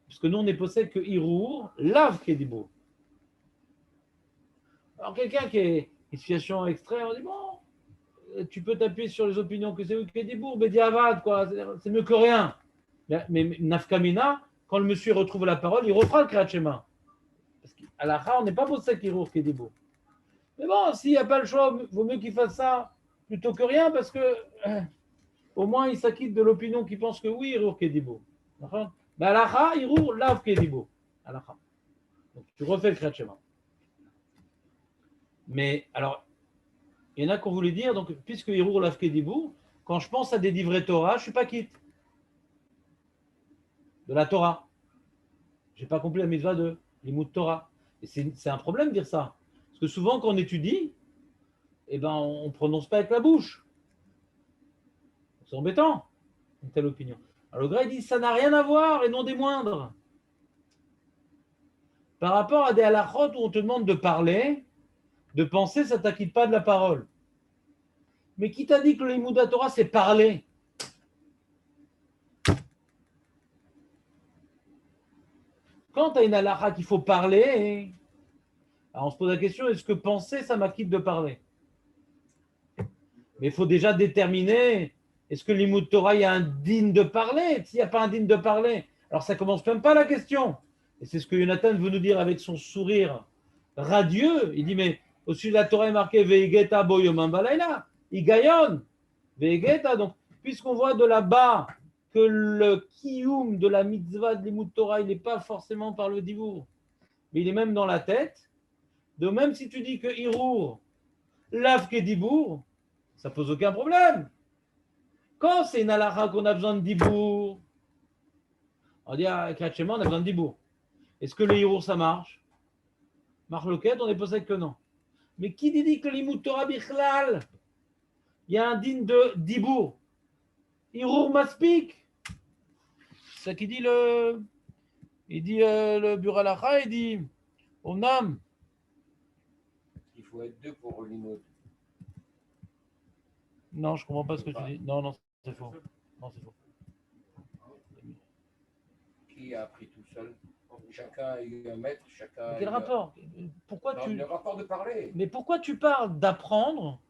Parce que nous, on n'est possède que Hirour lave Kedibou. Alors, quelqu'un qui est une situation extrême, on dit bon, tu peux t'appuyer sur les opinions que c'est Kedibou, mais diavad, quoi, c'est mieux que rien. Mais Nafkamina, quand le monsieur retrouve la parole, il refera le Kriyat Shema. Parce qu'à la fin, on n'est pas possède qu'Hirour Kedibou. Mais bon, s'il n'y a pas le choix, il vaut mieux qu'il fasse ça plutôt que rien, parce que au moins il s'acquitte de l'opinion qui pense que oui, Hirour Kedibou. Mais à la fin, Hirour lave Kedibou. À la fin. Donc tu refais le Kriyat Shema. Mais alors, il y en a qui ont voulu dire, donc, puisque Hirour lave Kedibou, quand je pense à des livrets Torah, je ne suis pas quitte de la Torah. Je n'ai pas accompli la mitzvah de l'imout Torah. Et c'est un problème de dire ça. Parce que souvent, quand on étudie, eh ben, on ne prononce pas avec la bouche. C'est embêtant, une telle opinion. Alors le gars, il dit, ça n'a rien à voir, et non des moindres. Par rapport à des halachot où on te demande de parler, de penser, ça ne t'acquitte pas de la parole. Mais qui t'a dit que le l'imout Torah, c'est parler? Quand tu as une halakha qu'il faut parler, alors on se pose la question, est-ce que penser, ça m'acquitte de parler? Mais il faut déjà déterminer, est-ce que l'imout Torah, il y a un digne de parler? S'il n'y a pas un digne de parler, alors ça ne commence même pas la question. Et c'est ce que Jonathan veut nous dire avec son sourire radieux. Il dit, mais au-dessus de la Torah est marqué Veigeta boyomam balayla, Igayon, Veigeta. Donc, puisqu'on voit de là-bas que le kiyum de la mitzvah de l'imout Torah, il n'est pas forcément par le divour, mais il est même dans la tête. Donc, même si tu dis que Hirour lave Kedibour, ça pose aucun problème. Quand c'est une halakha qu'on a besoin de dibour, on dit à Kriyat Shema, on a besoin de dibour. Est-ce que le Hirour, ça marche? Marloquette, on est posé que non. Mais qui dit que l'imout Torah bichlal, il y a un digne de dibour? Hirour maspik. C'est ça qui dit le Buralacha, il dit Onam. Il faut être deux pour l'imout. Non, je ne comprends pas ce que tu dis. Non, c'est faux. Non, c'est faux. Qui a appris tout seul? Chacun a eu un maître, chacun. Quel rapport? Pourquoi tu. Le rapport de parler. Mais pourquoi tu parles d'apprendre?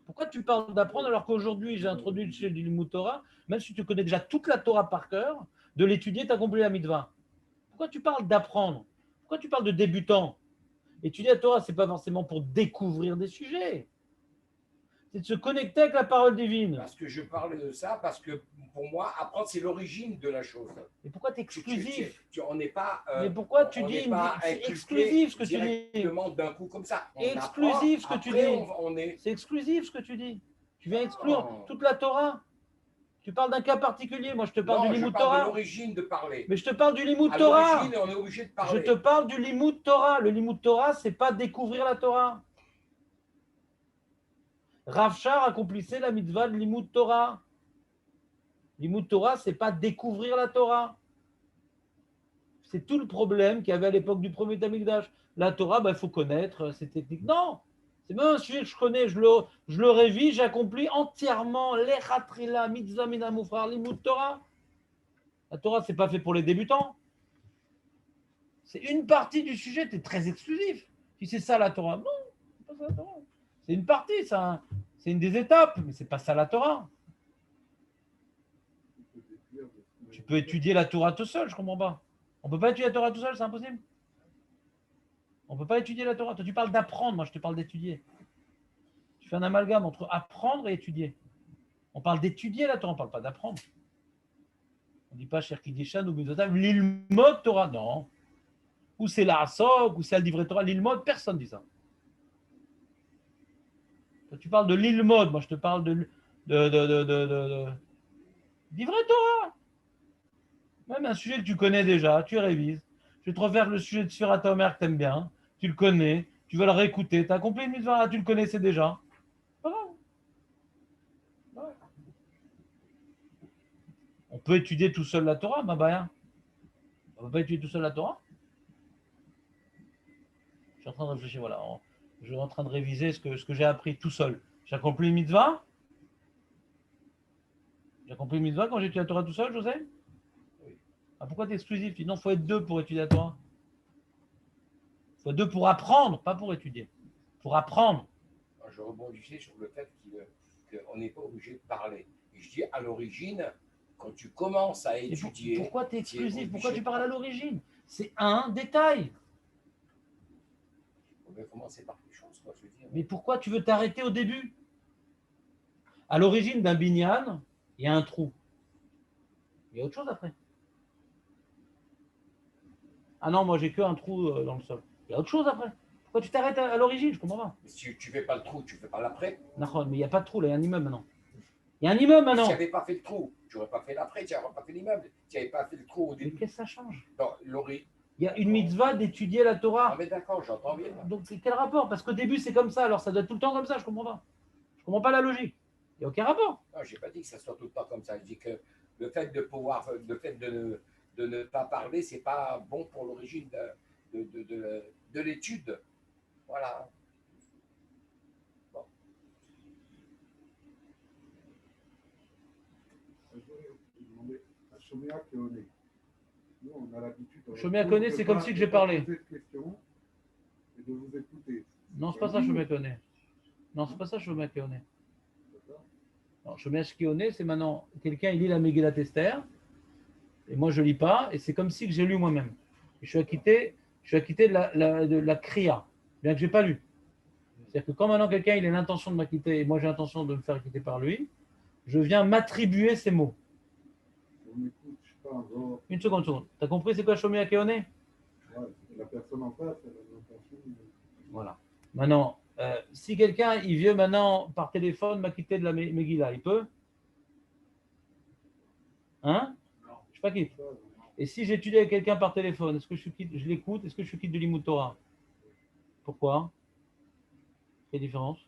Pourquoi tu parles d'apprendre alors qu'aujourd'hui j'ai introduit le du Limud Torah, même si tu connais déjà toute la Torah par cœur, de l'étudier, tu as accompli la mitzvah. Pourquoi tu parles d'apprendre? Pourquoi tu parles de débutant? Étudier la Torah, ce n'est pas forcément pour découvrir des sujets. C'est de se connecter avec la parole divine. Parce que je parle de ça, parce que pour moi, apprendre, c'est l'origine de la chose. Mais pourquoi tu es exclusif? On n'est pas. Mais pourquoi tu dis c'est exclusif ce que tu dis? D'un coup comme ça. Exclusif ce que tu dis. C'est exclusif ce que tu dis. Tu viens exclure toute la Torah. Tu parles d'un cas particulier. Moi, je te parle du Limud Torah. Je parle de l'origine de parler. Mais je te parle du Limud Torah. À l'origine, on est obligé de parler. Je te parle du Limud Torah. Le Limud Torah, c'est pas découvrir la Torah. Rav Shar accomplissait la mitzvah de Limud Torah. Limud Torah, c'est pas découvrir la Torah. C'est tout le problème qu'il y avait à l'époque du premier Tamikdash. La Torah, il faut connaître ces techniques. Non, c'est même un sujet que je connais, je le révise, j'accomplis entièrement l'Echatrila, Mitzvah Mina Mufrar, Limud Torah. La Torah, c'est pas fait pour les débutants. C'est une partie du sujet, tu es très exclusif. Si c'est ça la Torah, non, c'est pas ça la Torah. C'est une partie, c'est une des étapes, mais c'est pas ça la Torah. Tu peux étudier la Torah tout seul, je comprends pas. On peut pas étudier la Torah tout seul, c'est impossible. On peut pas étudier la Torah. Toi, tu parles d'apprendre, moi je te parle d'étudier. Tu fais un amalgame entre apprendre et étudier. On parle d'étudier la Torah, on parle pas d'apprendre. On ne dit pas cher Kiddishan ou Midotav, l'ilmod Torah, non. Ou c'est la Asok, ou c'est le livret Torah, l'ilmod, personne ne dit ça. Quand tu parles de l'ilmod, moi je te parle de livret Torah. Même un sujet que tu connais déjà, tu révises. Je vais te refaire le sujet de Sfirat HaOmer que tu aimes bien, tu le connais, tu vas le réécouter, tu as accompli une mitzvah, tu le connaissais déjà. Voilà. On peut étudier tout seul la Torah, ma baya. On ne peut pas étudier tout seul la Torah. Je suis en train de réfléchir, voilà. Je suis en train de réviser ce que j'ai appris tout seul. J'ai accompli une mitzvah. J'ai accompli une mitzvah quand j'ai étudié la Torah tout seul, José. Ah, pourquoi tu es exclusif? Non, il faut être deux pour étudier la Torah. Il faut être deux pour apprendre, pas pour étudier. Pour apprendre. Je rebondissais sur le fait qu'on n'est pas obligé de parler. Et je dis à l'origine, quand tu commences à étudier. Pourquoi tu es exclusif? Pourquoi tu parles à l'origine? C'est un détail. On va commencer par quelque chose, quoi, je veux dire. Mais pourquoi tu veux t'arrêter au début? À l'origine d'un binyan, il y a un trou. Il y a autre chose après. Ah non, moi j'ai que un trou dans le sol. Il y a autre chose après. Pourquoi tu t'arrêtes à l'origine? Je comprends pas. Mais si tu ne fais pas le trou, tu ne fais pas l'après. Mais il n'y a pas de trou, là, il y a un immeuble maintenant. Il y a un immeuble maintenant. Si tu n'avais pas fait le trou, tu n'aurais pas fait l'après, tu n'aurais pas fait l'immeuble. Tu n'avais pas fait le trou au début. Mais qu'est-ce que ça change? Il y a une mitzvah d'étudier la Torah. Ah mais d'accord, j'entends bien. Donc c'est quel rapport? Parce qu'au début c'est comme ça, alors ça doit être tout le temps comme ça, je comprends pas. Je comprends pas la logique. Il n'y a aucun rapport. Non, je n'ai pas dit que ça soit tout le temps comme ça. Je dis que le fait de ne pas parler, c'est pas bon pour l'origine de l'étude. Voilà. Bon. Je voudrais vous demander à Shomea Keone. Nous, on a l'habitude. Shomea Keone, c'est comme si que j'ai parlé. De cette question et de vous écouter. Non, c'est pas ça, Shomea Keone. Non, c'est pas ça, Shomea Keone. Non, Shomea Keone, c'est maintenant quelqu'un, il lit la Megillat Esther, et moi je lis pas, et c'est comme si que j'ai lu moi-même. Et je suis acquitté de la kriya, bien que j'ai pas lu. C'est-à-dire que quand maintenant quelqu'un il a l'intention de m'acquitter, et moi j'ai l'intention de me faire acquitter par lui, je viens m'attribuer ces mots. Une seconde. Tu as compris c'est quoi Shomea Keone? Ouais, la personne en face, elle a l'intention. Voilà. Maintenant, si quelqu'un il vient maintenant par téléphone m'acquitter de la Megillah, il peut? Hein? Je suis pas quitte. Et si j'étudie avec quelqu'un par téléphone, est-ce que je l'écoute? Est-ce que je suis quitte de l'Imout Torah? Pourquoi? Quelle différence?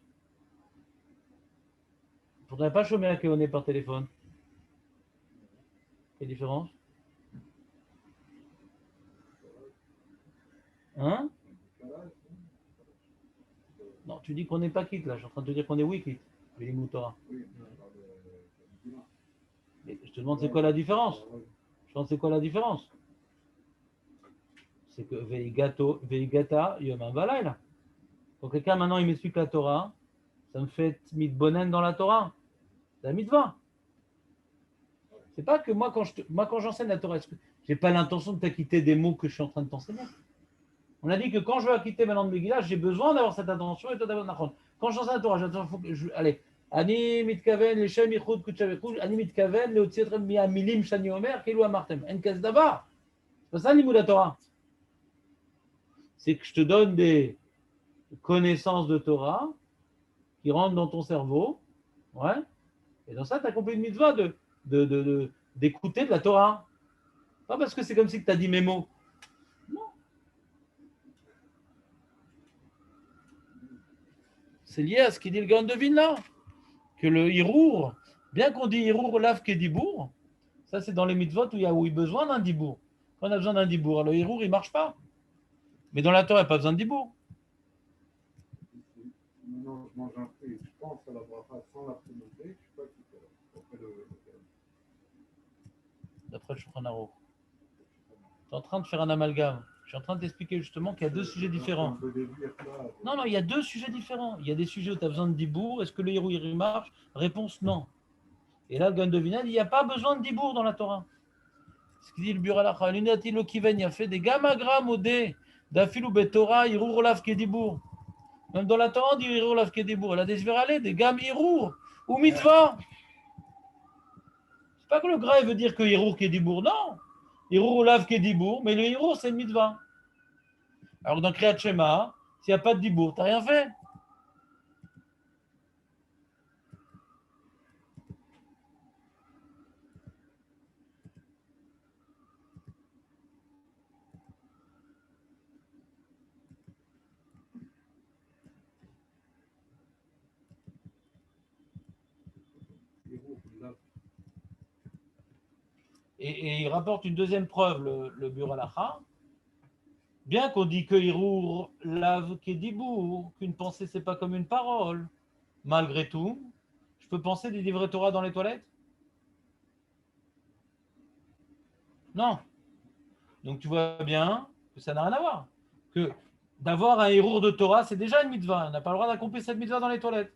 Il ne faudrait pas chômer à Keone par téléphone. Quelle différence? Hein? Non, tu dis qu'on n'est pas quitte là. Je suis en train de te dire qu'on est oui quitte. Mais l'Imout Torah. Mais je te demande c'est quoi la différence? Je pense c'est quoi la différence? C'est que Veigata Yom Balayla. Quand quelqu'un maintenant il m'explique la Torah, ça me fait mitbonen dans la Torah. C'est la mitzvah. C'est pas que moi quand j'enseigne la Torah, je n'ai pas l'intention de t'acquitter des mots que je suis en train de t'enseigner. On a dit que quand je veux acquitter maintenant de Megillah, j'ai besoin d'avoir cette attention et toi d'avoir Nachon. Quand j'enseigne la Torah, allez, Ani mitkaven leshem yichud kutchavechud, Ani mitkaven leotzietrem mi'amilim shani omer keilu amartem. En kas davar. C'est pas ça l'imoud la Torah. C'est que je te donne des connaissances de Torah qui rentrent dans ton cerveau, ouais. Et dans ça, tu as accompli une mitzvah d'écouter de la Torah. Pas parce que c'est comme si tu as dit mes mots. Non. C'est lié à ce qu'il dit le Gaon de Vilna, que le Hirour, bien qu'on dit Hirour lave que Dibour, ça c'est dans les mitzvot où il y a besoin d'un Dibour. Quand on a besoin d'un Dibour, le Hirour il ne marche pas. Mais dans la Torah, il n'y a pas besoin de Dibour. Maintenant, je mange un fruit, je pense à la bracha sans la prononcer, je ne suis pas tout d'après le Shulchan Aruch. Tu es en train de faire un amalgame. Je suis en train de t'expliquer justement qu'il y a deux sujets différents. Non, il y a deux sujets différents. Il y a des sujets où tu as besoin de Dibour. Est-ce que le Hirour il marche? Réponse non. Et là, le Gaon de Vilna, il n'y a pas besoin de Dibour dans la Torah. Ce qu'il dit le Buralacha, l'unati lo kiven, il a fait des gamagra modé d'afilou betorah, Hirour olav kedibour. Même dans la Torah, on dit Hirour olav kedibour. Elle a des viralés, des gam Hirour ou mitzvah. C'est pas que le gras il veut dire que Hirour Kedibour, non. Hirour Lav Kedibour, mais le Hirour c'est une mitzvah. Alors que dans Kriyat Shema, s'il n'y a pas de Dibour, tu n'as rien fait. Et il rapporte une deuxième preuve, le Bur Halacha. Bien qu'on dit que Hirour lave Kedibour, qu'une pensée, c'est pas comme une parole. Malgré tout, je peux penser des livrets Torah dans les toilettes? Non. Donc tu vois bien que ça n'a rien à voir. Que d'avoir un Hirour de Torah, c'est déjà une mitzvah. On n'a pas le droit d'accomplir cette mitzvah dans les toilettes.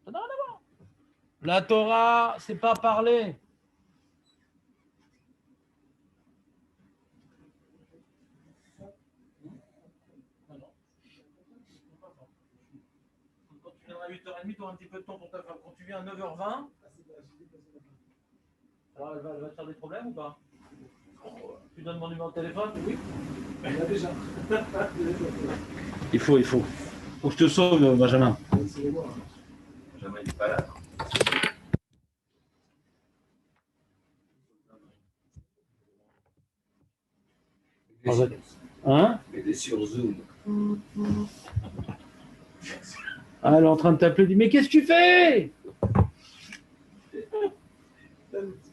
Ça n'a rien à voir. La Torah, c'est pas parler. Quand tu viendras à 8h30, tu auras un petit peu de temps pour ta femme. Quand tu viens à 9h20, alors elle va te faire des problèmes ou pas? Tu donnes mon numéro de téléphone? Oui. Il y a déjà. Il faut. Faut que je te sauve, Benjamin. Benjamin n'est pas là. Hein? Il est sur Zoom. Ah, elle est en train de t'appeler, dit mais qu'est-ce que tu fais?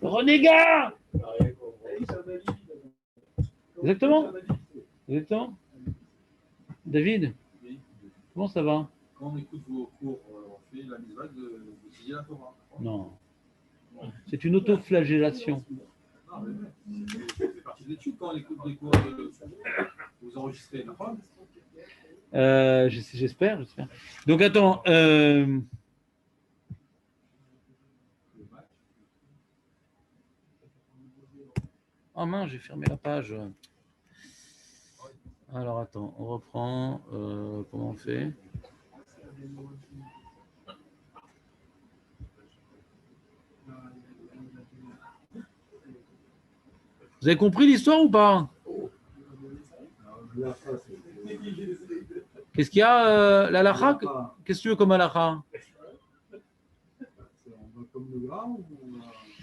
Renégat! Exactement. David, comment ça va? Quand on écoute vos cours, on fait la mitzvah d'étudier la Torah. Non. C'est une autoflagellation. Non, mais c'est partie de l'étude quand on écoute des cours. Vous enregistrez la preuve? J'espère. Donc attends. Oh mince, j'ai fermé la page. Alors attends, on reprend. Comment on fait? Vous avez compris l'histoire ou pas? Qu'est-ce qu'il y a, la halakha? Qu'est-ce que tu veux comme halakha? On va comme le gras ou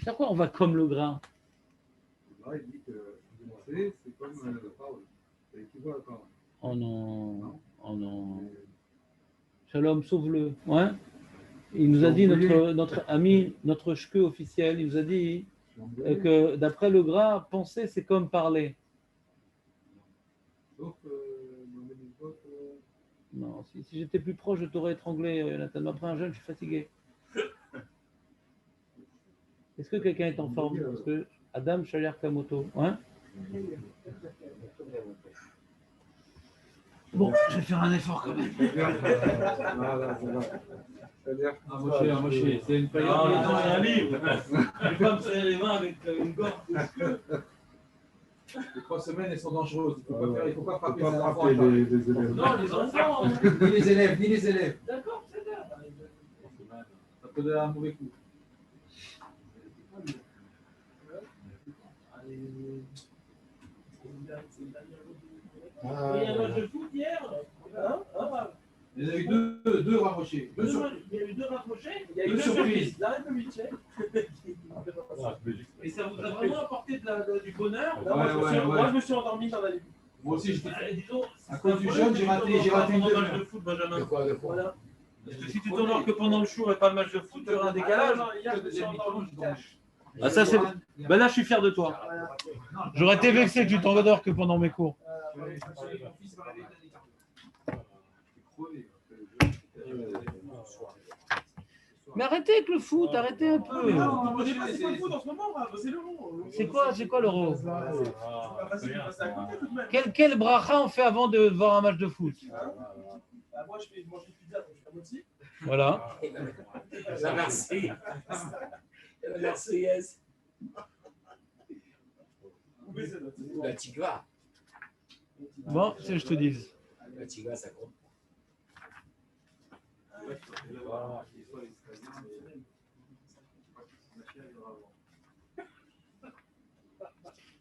C'est quoi, on va comme le grain? Là, il dit que c'est comme la parole. C'est équivaut à la parole. Oh non. Oh non. Shalom, sauve-le. Ouais. Il nous a dit, notre ami, notre shke officiel, il nous a dit que d'après le gras, penser, c'est comme parler. Sauf dans les mitzvot. Non, si j'étais plus proche, je t'aurais étranglé, Nathan. Après un jeune, je suis fatigué. Est-ce que quelqu'un est en forme? Parce que Adam Shaler Kamoto. Ouais. Bon, je vais faire un effort quand même. Un moché, c'est une paille. Non, il y a un livre. Je vais pas me serrer les mains avec une gorge. Les 3 semaines, elles sont dangereuses. Il ne faut pas frapper les enfants. les élèves. Non, les enfants. Ni les élèves. D'accord, c'est bien. Ça peut donner un mauvais coup. Il y a un match de foot hier. Il y en a eu deux rapprochés. Il y a eu deux rapprochés. Il y a eu Deux deux surprises. La République tchèque. Et ça vous a vraiment apporté du bonheur. Moi, je me suis endormi dans la Ligue. Moi aussi, j'étais. Disons, À cause du jeune, j'ai raté une le match demi-heure. de foot, Benjamin. De quoi Voilà. Parce que si tu t'endors que pendant le jour et pas le match de foot, il y aura un décalage. Hier, je me suis endormi. Ah, ça, c'est... Ben là, je suis fier de toi. J'aurais été vexé que tu t'endors que pendant mes cours. Mais arrêtez avec le foot, arrêtez un peu. On n'est pas le foot en ce moment, c'est l'euro. C'est quoi l'euro? Quel bracha on fait avant de voir un match de foot? Moi, je mange une pizza, donc je fais un aussi. Voilà. La Marseillaise. La Marseillaise. La Tigva. Bon, c'est ce que je te dis. La Tigva, ça compte.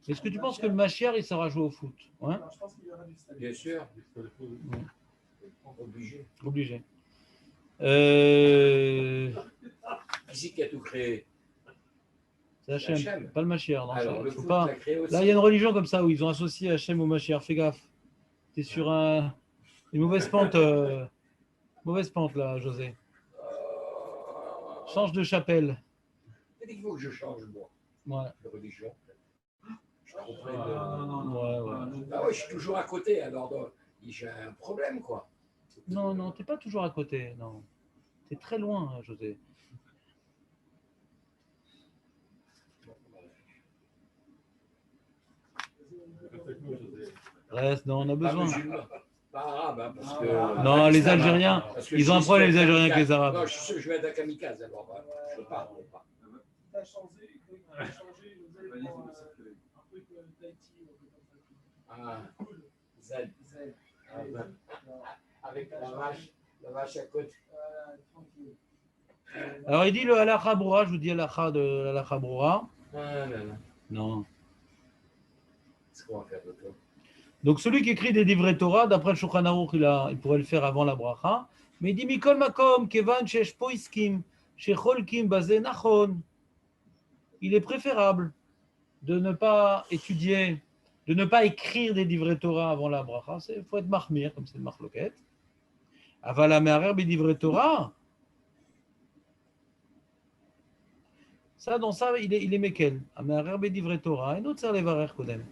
Est-ce que tu penses que le Mashiach, il saura jouer au foot? Ouais. Non, je pense qu'il y aura du stade. Bien sûr. Obligé. Obligé. Qui c'est qui a tout créé? C'est Hachem, Hachem. pas le Mashiach. Non, Alors, ça, le faut foot pas... l'a créé aussi. Là, il y a une religion comme ça où ils ont associé Hachem au Mashiach. Fais gaffe. Tu es sur une mauvaise pente là, José. Change de chapelle. Il faut que je change, moi, Ouais. de religion. Je comprends. Ouais. Ah ouais, je suis toujours à côté, alors j'ai un problème, quoi. Non, t'es pas toujours à côté. Non. T'es très loin, José. Reste, non, on a Pas besoin. musulman, pas arabe, hein, parce que... Non, pas les islam, Algériens, hein, parce que ils ont un je problème, suis les Algériens, avec kamikaze. les Arabes. Non, je suis sûr que je vais être un kamikaze, alors je peux pas. T'as changé, vous allez prendre un truc Tahiti ou un truc comme ça. Ah, Z. Avec la vache à côté. Tranquille. Alors, il dit le halakha broura, je vous dis halakha de l'halakha broura. Ah, non. Non. C'est quoi on va faire de toi? Donc, celui qui écrit des livrets Torah, d'après le Shulchan Aruch, il pourrait le faire avant la bracha. Mais il dit Mikol Makom, Kevan Shesh Poiskim, Shecholkim Bazé Nachon. Il est préférable de ne pas étudier, de ne pas écrire des livrets Torah avant la bracha. Il faut être mahmir, comme c'est le marloquet. Avala me'arer b'divrei Torah. Ça, dans ça, il est mekel. Me'arer b'divrei Torah. Et nous, c'est levarer kodem.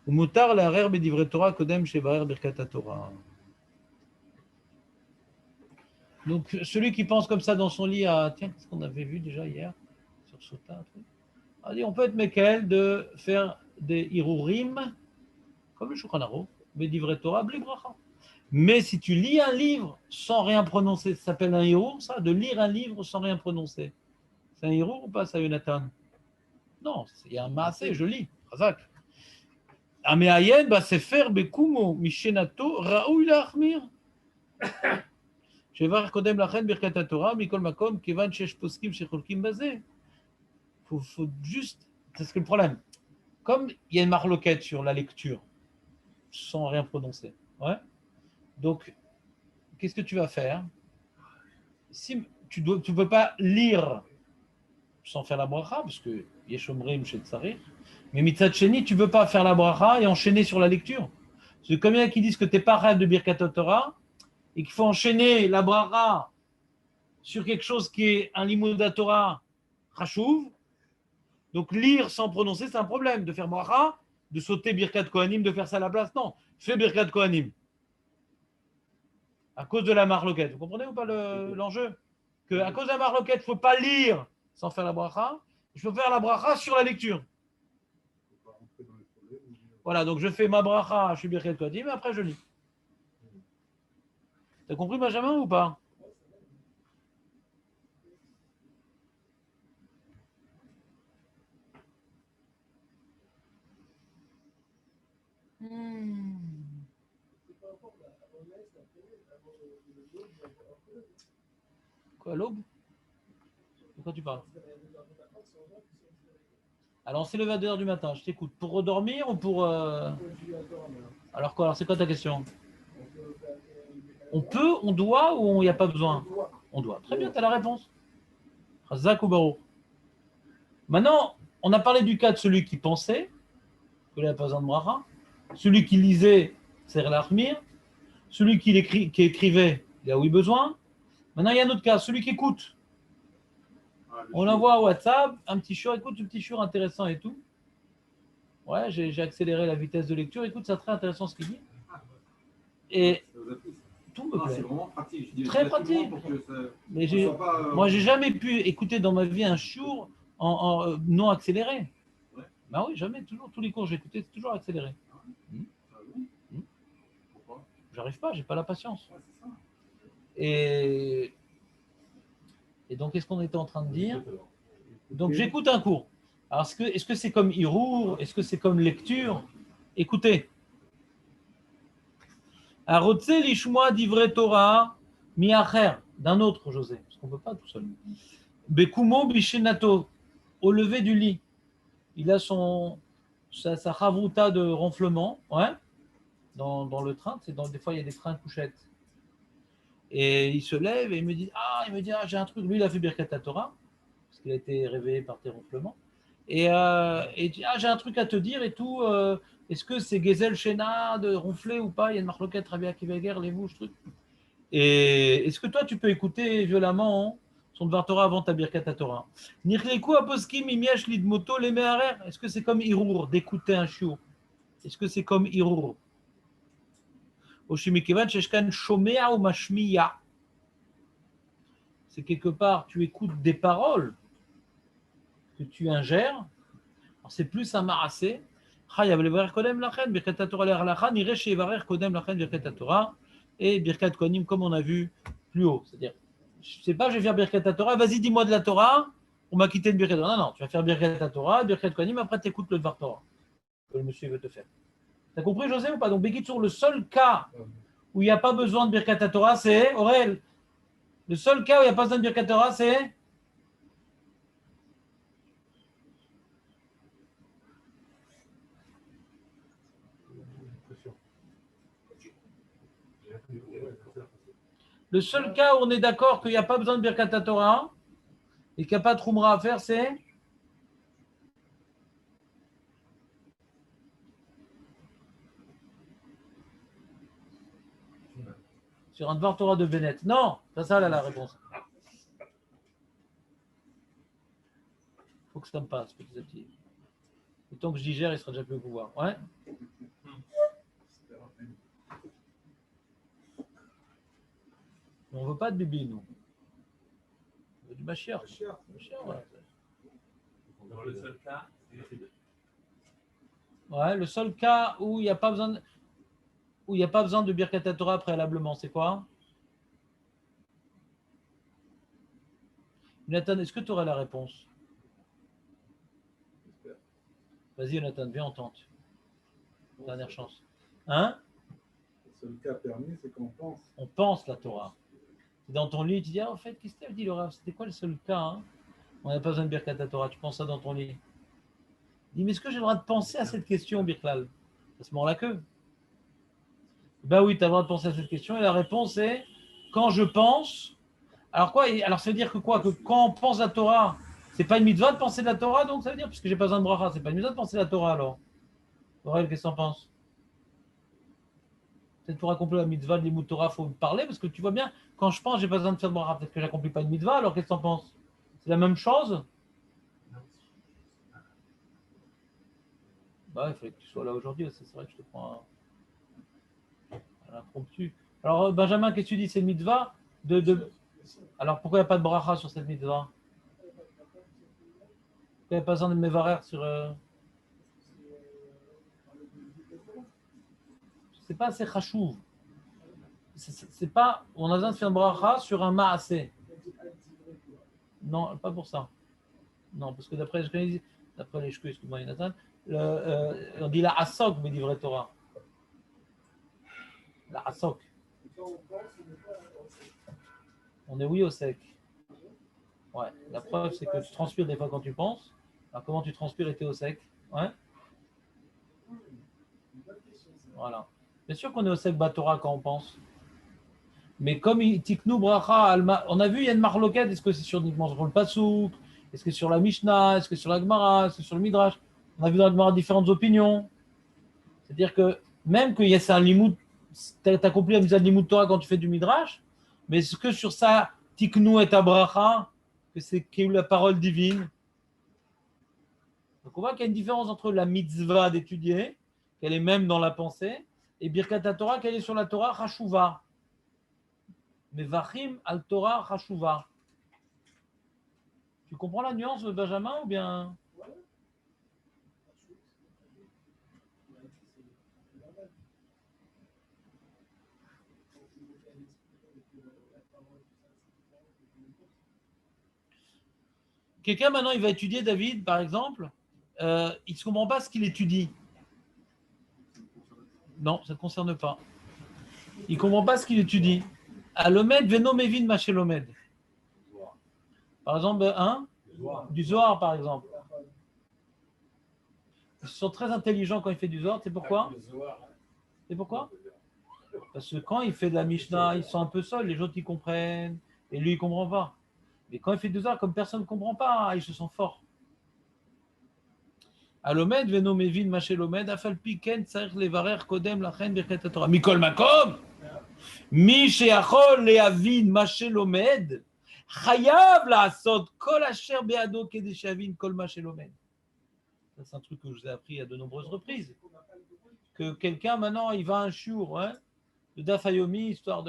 Ou mutar le'arer b'divrei Torah kodem shevarer birkat Torah. Donc, celui qui pense comme ça dans son lit, tiens, qu'est-ce qu'on avait vu déjà hier sur Sota, on peut être mekel de faire des hirurim, comme le Shulchan Aruch, b'divrei Torah, bli bracha. Mais si tu lis un livre sans rien prononcer, ça s'appelle un hirour, ça, de lire un livre sans rien prononcer. C'est un hirour ou pas, ça, Yonatan? Non, il y a un maasé, je lis. Razak. Ameayen, c'est faire bekumo, mishenato, raoui lachmir. Shevar kodem lachen birkat Torah, mikol makom, kevan shesh poskim shecholkim bazé. Faut juste, c'est ce que le problème. Comme il y a une marloquette sur la lecture, sans rien prononcer. Ouais. Donc, qu'est-ce que tu vas faire? Si tu ne peux pas lire sans faire la bracha, parce que Yeshomrim chez Tsarir, mais Mitzad Sheni, tu ne veux pas faire la bracha et enchaîner sur la lecture. C'est comme il y en a qui disent que tu n'es pas rêve de Birkat Torah et qu'il faut enchaîner la bracha sur quelque chose qui est un limud Torah chachouv. Donc, lire sans prononcer, c'est un problème. De faire bracha, de sauter Birkat Kohanim, de faire ça à la place. Non, fais Birkat Kohanim. À cause de la marloquette. Vous comprenez ou pas l'enjeu? À cause de la marloquette, il ne faut pas lire sans faire la bracha. Il faut faire la bracha sur la lecture. Voilà, donc je fais ma bracha, je suis birkat kohanim, mais après je lis. T'as compris, Benjamin, ou pas? Quoi, l'aube? De quoi tu parles? Alors, on s'est levé à 2h du matin, je t'écoute. Pour redormir ou pour... Alors quoi? Alors, c'est quoi ta question? On peut, on doit ou il n'y a pas besoin? On doit. Très bien, tu as la réponse. Chazak ou Barou. Maintenant, on a parlé du cas de celui qui pensait, que n'a pas besoin de bracha, celui qui lisait, c'est l'achmir, celui qui écrivait, il a oui besoin. Maintenant, il y a un autre cas, celui qui écoute. On envoie à WhatsApp un petit shiur, écoute, un petit shiur intéressant et tout. Ouais, j'ai accéléré la vitesse de lecture, écoute, c'est très intéressant ce qu'il dit. Et tout me plaît. C'est vraiment pratique. Très pratique. Mais moi, j'ai jamais pu écouter dans ma vie un shiur en non accéléré. Ouais. Ben oui, jamais, toujours, tous les cours, j'ai écouté, c'est toujours accéléré. Pourquoi? J'arrive pas, j'ai pas la patience. Ouais, c'est ça. Et donc, qu'est-ce qu'on était en train de dire? Donc, j'écoute un cours. Alors, est-ce que c'est comme Hirour? Est-ce que c'est comme lecture? Écoutez. Arotse lishmoa divrei Torah miacher, d'un autre, José, parce qu'on ne peut pas tout seul. Bekumo bishenato, au lever du lit. Il a son sa chavruta de ronflement, ouais, dans le train. Des fois, il y a des trains couchettes. Et il se lève et il me dit, j'ai un truc. Lui, il a fait Birkat Torah, parce qu'il a été réveillé par tes ronflements. Et il dit, j'ai un truc à te dire et tout. Est-ce que c'est Gezel Shena de ronfler ou pas? Il y a une marloquette, Rabbi Akiva Eger, les bouches, truc. Et est-ce que toi, tu peux écouter violemment son Dvar Torah avant ta Birkat Torah? Nirleku aposkim imiesh lidmoto le meharer. Est-ce que c'est comme Irour d'écouter un chiot? Est-ce que c'est comme Irour? Oshimikivan sheshkan shomea ou mashmiya. C'est quelque part, tu écoutes des paroles que tu ingères. Alors c'est plus un marassé. Chayav levarer kodem lachen Birkat Torah le'arlacha nireh shevarer kodem lachen Birkat Torah et Birkat Kohanim comme on a vu plus haut. C'est-à-dire, je ne sais pas, je vais faire Birkat Torah, vas-y dis-moi de la Torah, on m'a quitté une Birkat Torah. Non, tu vas faire Birkat Torah, Birkat Kohanim, après tu écoutes le Dvar Torah que le monsieur veut te faire. T'as compris José ou pas? Donc Bekitsour, le seul cas où il n'y a pas besoin de Birkat Torah, c'est Aurel. Le seul cas où il n'y a pas besoin de Birkat Torah, c'est le seul cas où on est d'accord qu'il n'y a pas besoin de Birkat Torah et qu'il n'y a pas de Troumra à faire, c'est sur un Dvar Torah de Bennett. Non, c'est ça là la réponse. Il faut que ça me passe petit à petit. Le temps que je digère, il sera déjà plus au pouvoir. Ouais. Mais on ne veut pas de bibi, nous. On veut du Mashiach. Ouais. Dans le seul cas, Ouais, le seul cas où il n'y a pas besoin de Birkat Torah préalablement, c'est quoi? Nathan, est-ce que tu aurais la réponse? Vas-y, Nathan, viens, on tente. Dernière chance. Hein? Le seul cas permis, c'est qu'on pense. On pense la Torah. Dans ton lit, tu dis, en fait, qu'est-ce que tu as dit, Laura? C'était quoi le seul cas hein? On n'a pas besoin de Birkat Torah, tu penses ça dans ton lit. Dis, mais est-ce que j'ai le droit de penser à cette question, Birklal? Ça se mord la queue. Ben oui, tu as le droit de penser à cette question, et la réponse est, quand je pense, alors quoi? Alors ça veut dire que quoi? Que quand on pense la Torah, c'est pas une mitzvah de penser de la Torah, donc ça veut dire, puisque j'ai pas besoin de bracha, c'est pas une mitzvah de penser de la Torah alors. Aurel, qu'est-ce que tu en penses? Peut-être pour accomplir la mitzvah de l'imout Torah, il faut parler, parce que tu vois bien, quand je pense, j'ai pas besoin de faire de bracha, peut-être que j'accomplis pas une mitzvah, alors qu'est-ce que tu en penses? C'est la même chose? Bah, il fallait que tu sois là aujourd'hui, c'est vrai que je te prends à l'impromptu. Alors, Benjamin, qu'est-ce que tu dis? C'est mitzvah Alors, pourquoi il n'y a pas de bracha sur cette mitzvah? Pourquoi il n'y a pas besoin de mevarer sur... C'est pas assez chachouv. C'est pas... On a besoin de faire une bracha sur un maasé. Non, pas pour ça. Non, parce que d'après les cheveux, excuse-moi, Jonathan, on dit la asok, mais dit vrai Torah. La asok. On est oui au sec. Ouais. La preuve, c'est que tu transpires des fois quand tu penses. Alors, comment tu transpires et tu es au sec? Ouais. Voilà. Bien sûr qu'on est au sec Batora quand on pense. Mais comme Tiknu Bracha, on a vu, il y a une marloquette. Est-ce que c'est uniquement sur le Passouk? Est-ce que c'est sur la Mishnah? Est-ce que c'est sur la Gemara? Est-ce que c'est sur le Midrash? On a vu dans la Gemara différentes opinions. C'est-à-dire que même qu'il y a ça, tu as accompli la mitzvah de l'imout Torah quand tu fais du Midrash, mais est-ce que sur ça, Tiknu et Bracha, que c'est la parole divine? Donc on voit qu'il y a une différence entre la mitzvah d'étudier, qu'elle est même dans la pensée, et Birkat Torah, qu'elle est sur la Torah Chashuva. Mais Vachim al Torah Chashuva. Tu comprends la nuance, Benjamin, ou bien? Quelqu'un maintenant, il va étudier David, par exemple, il ne comprend pas ce qu'il étudie. Non, ça ne concerne pas. Il ne comprend pas ce qu'il étudie. Alomed veno mevin machelomed. Par exemple, du Zohar, par exemple. Ils sont très intelligents quand il fait du Zohar. C'est pourquoi? Le Zohar, C'est pourquoi? Parce que quand il fait de la Mishnah, ils sont un peu seuls, les autres ils comprennent, et lui il comprend pas. Mais quand il fait du Zohar, comme personne ne comprend pas, ils se sentent forts. Alomed veno mevin machel omed afal piken tzarich levarer kodem lachen birkat haTorah. Mikol makom mi sheachol leavin machel omed chayav laasot kol asher beado kedei sheavin kol machel omed. Ça, c'est un truc que je vous ai appris à de nombreuses reprises. Que quelqu'un, maintenant, il va à un shiur, hein, de Daf Yomi, histoire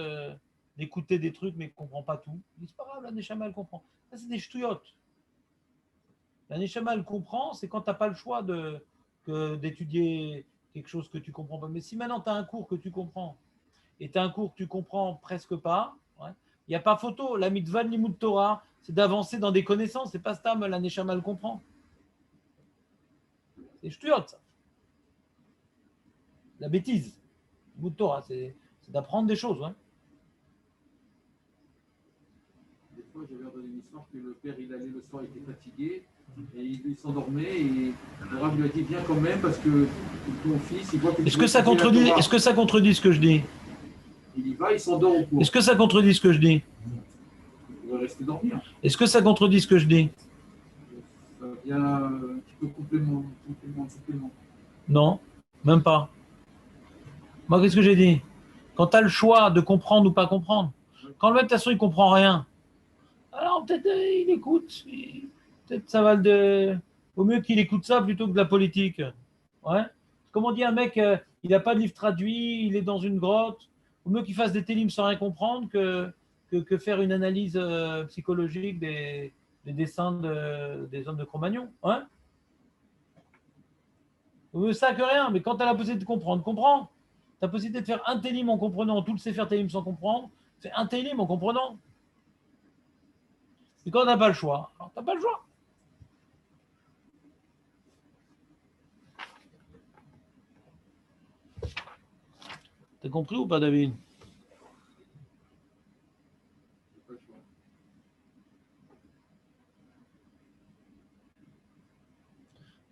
d'écouter des trucs, mais il ne comprend pas tout. Il dit, c'est pas grave, la Neshama, elle comprend. Ça, c'est des ch'touillottes. La Neshama, elle comprend, c'est quand tu n'as pas le choix d'étudier quelque chose que tu ne comprends pas. Mais si maintenant, tu as un cours que tu comprends, et tu as un cours que tu ne comprends presque pas, il n'y a pas photo. La mitzvah de Limud Torah, c'est d'avancer dans des connaissances. C'est pas stam, la Neshama, elle comprend. C'est ch'touillottes, ça. La bêtise. Limud Torah, c'est d'apprendre des choses. Ouais. Des fois, j'avais entendu une histoire que le père, il allait le soir, il était fatigué, et il s'endormait, et le rabbin lui a dit, viens quand même, parce que ton fils, il voit que... Est-ce que ça contredit ce que je dis? Il y va, il s'endort au cours. Est-ce que ça contredit ce que je dis? Il va rester dormir. Est-ce que ça contredit ce que je dis? Ça vient un petit peu complément. Non, même pas. Moi, qu'est-ce que j'ai dit? Quand tu as le choix de comprendre ou pas comprendre, quand le mec, de toute façon, il ne comprend rien, alors peut-être il écoute. Peut-être ça va au mieux qu'il écoute ça plutôt que de la politique. Ouais. Comme on dit, un mec, il n'a pas de livre traduit, il est dans une grotte. Au mieux qu'il fasse des télims sans rien comprendre que faire une analyse psychologique des dessins des hommes de Cro-Magnon. Ouais. Au mieux ça que rien, mais quand tu as la possibilité de comprendre, comprends. Tu as la possibilité de faire un télim en comprenant, tout le Sefer Télim sans comprendre, fais un télim en comprenant. Et quand on n'a pas le choix, alors tu n'as pas le choix. T'as compris ou pas, David?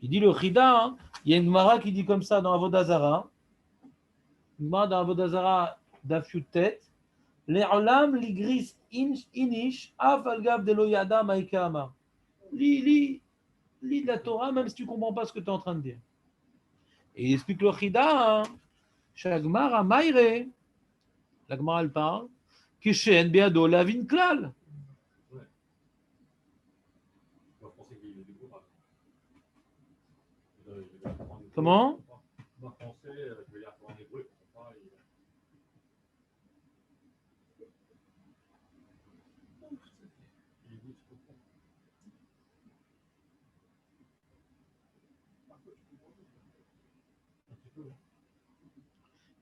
Il dit le Chida, hein, il y a une Gemara qui dit comme ça dans Avodah Zarah. Une Gemara dans Avodah Zarah Daf Yutet. Le'olam ligris inish af al gav de lo yada ma'ika amar. Lis de la Torah même si tu ne comprends pas ce que tu es en train de dire. Et il explique le Chida, hein. Shagmara Maire, la Gemara elle parle, Kishen Beado Lavin Klal. Comment? En français, je vais lire en hébreu.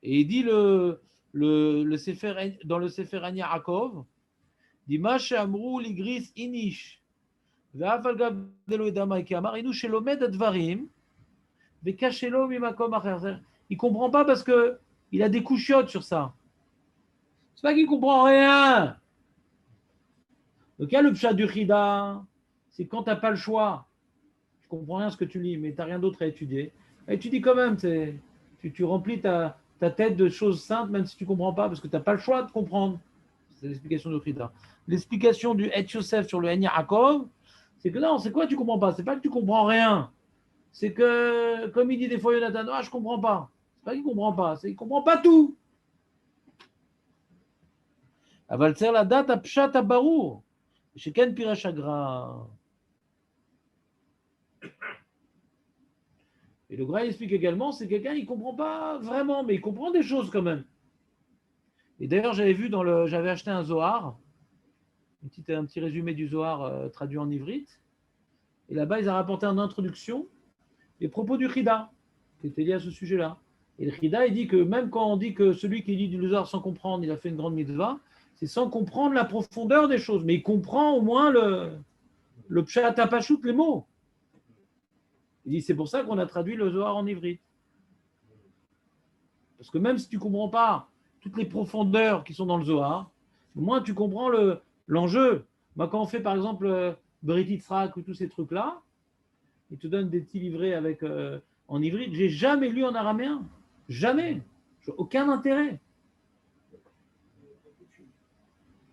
Et il dit le Sefer, dans le Sefer Ani Yaakov, dit Mash Amrou Ligris Inish, Ve'afal Gav Delo Edama Ikamar, Inu Shelomed Advarim, Ve'kashelo Mimakom Acher. Il ne comprend pas parce qu'il a des couchiottes sur ça. C'est pas qu'il ne comprend rien. Donc, il y a le pshat du Chida, c'est quand tu n'as pas le choix. Tu ne comprends rien ce que tu lis, mais tu n'as rien d'autre à étudier. Et tu dis quand même, tu remplis ta tête de choses simples, même si tu ne comprends pas, parce que tu n'as pas le choix de comprendre. C'est l'explication du Chida. L'explication du Et Yosef sur le En Yaakov, c'est que non, c'est quoi tu ne comprends pas? C'est pas que tu ne comprends rien. C'est que, comme il dit des fois Yonatan, je ne comprends pas. C'est pas qu'il ne comprend pas, c'est qu'il ne comprend pas tout. Aval tser la date à pshat à barour. Chez Ken Pirachagra. Et le Gra explique également, c'est quelqu'un, il ne comprend pas vraiment, mais il comprend des choses quand même. Et d'ailleurs, j'avais acheté un Zohar, un petit résumé du Zohar traduit en ivrite. Et là-bas, ils ont rapporté en introduction les propos du Chida, qui étaient liés à ce sujet-là. Et le Chida, il dit que même quand on dit que celui qui lit du Zohar sans comprendre, il a fait une grande mitzvah, c'est sans comprendre la profondeur des choses. Mais il comprend au moins le pshat apashut, les mots. Il dit, c'est pour ça qu'on a traduit le Zohar en ivrite. Parce que même si tu ne comprends pas toutes les profondeurs qui sont dans le Zohar, au moins tu comprends l'enjeu. Moi, quand on fait par exemple Brit Yitzhak ou tous ces trucs-là, ils te donnent des petits livrets avec en ivrite. J'ai jamais lu en araméen. Jamais. J'ai aucun intérêt.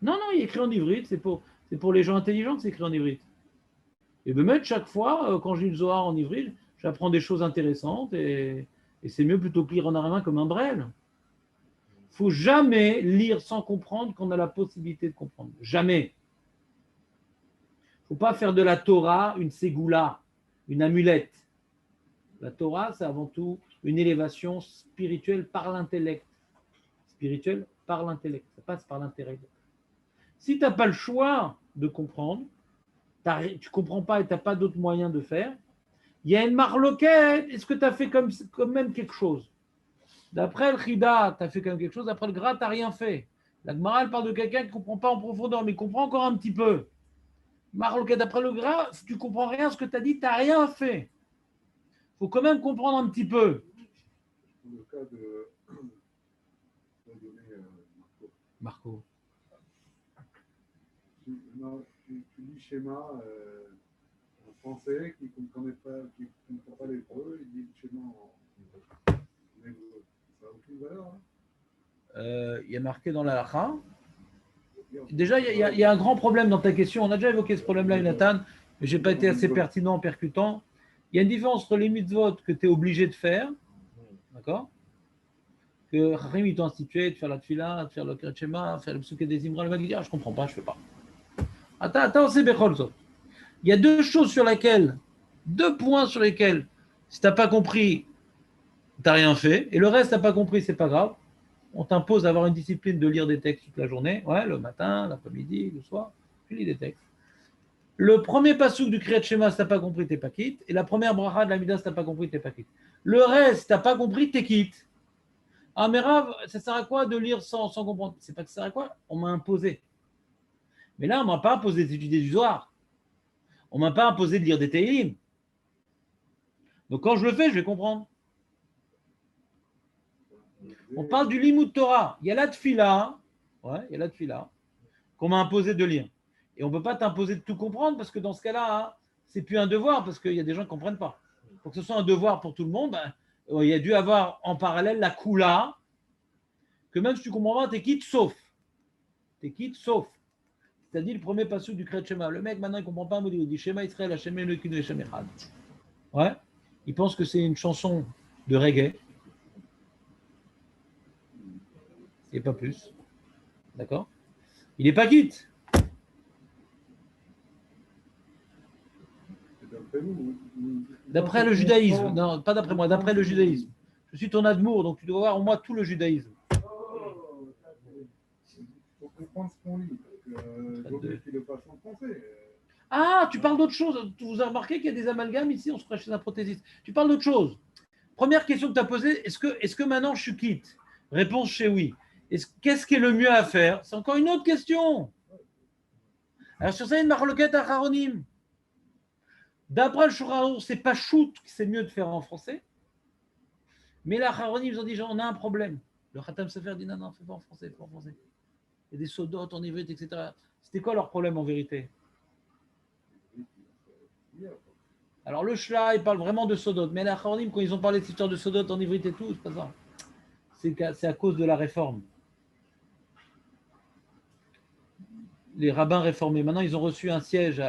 Non, non, il est écrit en ivrite. C'est pour les gens intelligents que c'est écrit en ivrite. Et même chaque fois, quand je lis le Zohar en ivrite, j'apprends des choses intéressantes et c'est mieux plutôt que lire en araméen comme un brel. Il ne faut jamais lire sans comprendre qu'on a la possibilité de comprendre. Jamais. Il ne faut pas faire de la Torah une ségoula, une amulette. La Torah, c'est avant tout une élévation spirituelle par l'intellect. Spirituelle par l'intellect. Ça passe par l'intellect. Si tu n'as pas le choix de comprendre, tu ne comprends pas et tu n'as pas d'autre moyen de faire, il y a une marloquette. Est-ce que tu as fait comme même quelque chose? D'après le Chida, tu as fait quand même quelque chose. D'après le Gra, tu n'as rien fait. La Gemara, elle parle de quelqu'un qui ne comprend pas en profondeur, mais il comprend encore un petit peu. Marloquette, d'après le Gra, si tu ne comprends rien, ce que tu as dit, tu n'as rien fait. Il faut quand même comprendre un petit peu. Dans le cas de Marco. Tu lis schéma en français qui ne comprend pas l'hébreu, il dit le schéma en hébreu. Ça n'a aucune valeur. Hein. Il y a marqué dans la halakha. Déjà, il y a un grand problème dans ta question. On a déjà évoqué ce problème-là, Jonathan, mais je n'ai pas été assez pertinent, percutant. Il y a une différence entre les mitzvot que tu es obligé de faire, d'accord, que Rahim ils t'ont institué de faire la tfila, de faire le Kriyat Shema, de faire le psuké des Imra. Le mec dit, je ne comprends pas, je ne fais pas. Attends, c'est Bechol Zot. Il y a deux points sur lesquels, si tu n'as pas compris, tu n'as rien fait, et le reste, tu n'as pas compris, c'est pas grave. On t'impose d'avoir une discipline de lire des textes toute la journée, ouais, le matin, l'après-midi, le soir, tu lis des textes. Le premier passouk du Kriyat Shema, si tu n'as pas compris, tu n'es pas quitte, et la première bracha de la Midah, si tu n'as pas compris, tu n'es pas quitte. Le reste, si tu n'as pas compris, tu es quitte. Ah, mais Rav, ça sert à quoi de lire sans comprendre? C'est pas que ça sert à quoi? On m'a imposé. Mais là, on ne m'a pas imposé d'étudier du Zohar. On ne m'a pas imposé de lire des Tehillim. Donc quand je le fais, je vais comprendre. On parle du Limud Torah. Il y a la Tfila, qu'on m'a imposé de lire. Et on ne peut pas t'imposer de tout comprendre parce que dans ce cas-là, c'est plus un devoir parce qu'il y a des gens qui ne comprennent pas. Pour que ce soit un devoir pour tout le monde, il y a dû avoir en parallèle la Kula, que même si tu ne comprends pas, tu es quitte sauf. C'est-à-dire le premier passage du Kriyat Shema. Le mec, maintenant, il ne comprend pas un mot. Il dit Shema Israël, Hashem Elokeinu, Hashem Echad. Ouais. Il pense que c'est une chanson de reggae. Et pas plus. D'accord? Il n'est pas quitte. D'après le judaïsme. Non, pas d'après moi, d'après le judaïsme. Je suis ton admour, donc tu dois voir en moi tout le judaïsme. Il faut comprendre ce qu'on lit. Parce qu'il le passe en français. Ah, tu parles d'autre chose. Vous avez remarqué qu'il y a des amalgames ici, on se croit chez un prothésiste. Tu parles d'autre chose. Première question que tu as posée, est-ce que maintenant je suis quitte? Réponse chez oui. Qu'est-ce qui est le mieux à faire? C'est encore une autre question. Alors sur ça, il y a une marloquette à Haronim. D'après le Shurahour, c'est pas shoot que c'est mieux de faire en français. Mais là, Haronim, ils ont dit, on a un problème. Le Khatam Sefer dit, non, fais pas en français, fais pas en français. Il y a des sodotes en ivrite, etc. C'était quoi leur problème en vérité? Alors le Shla, il parle vraiment de sodotes. Mais la Haronim, quand ils ont parlé de cette histoire de sodotes en ivrite et tout, c'est pas ça. C'est à cause de la réforme. Les rabbins réformés, maintenant, ils ont reçu un siège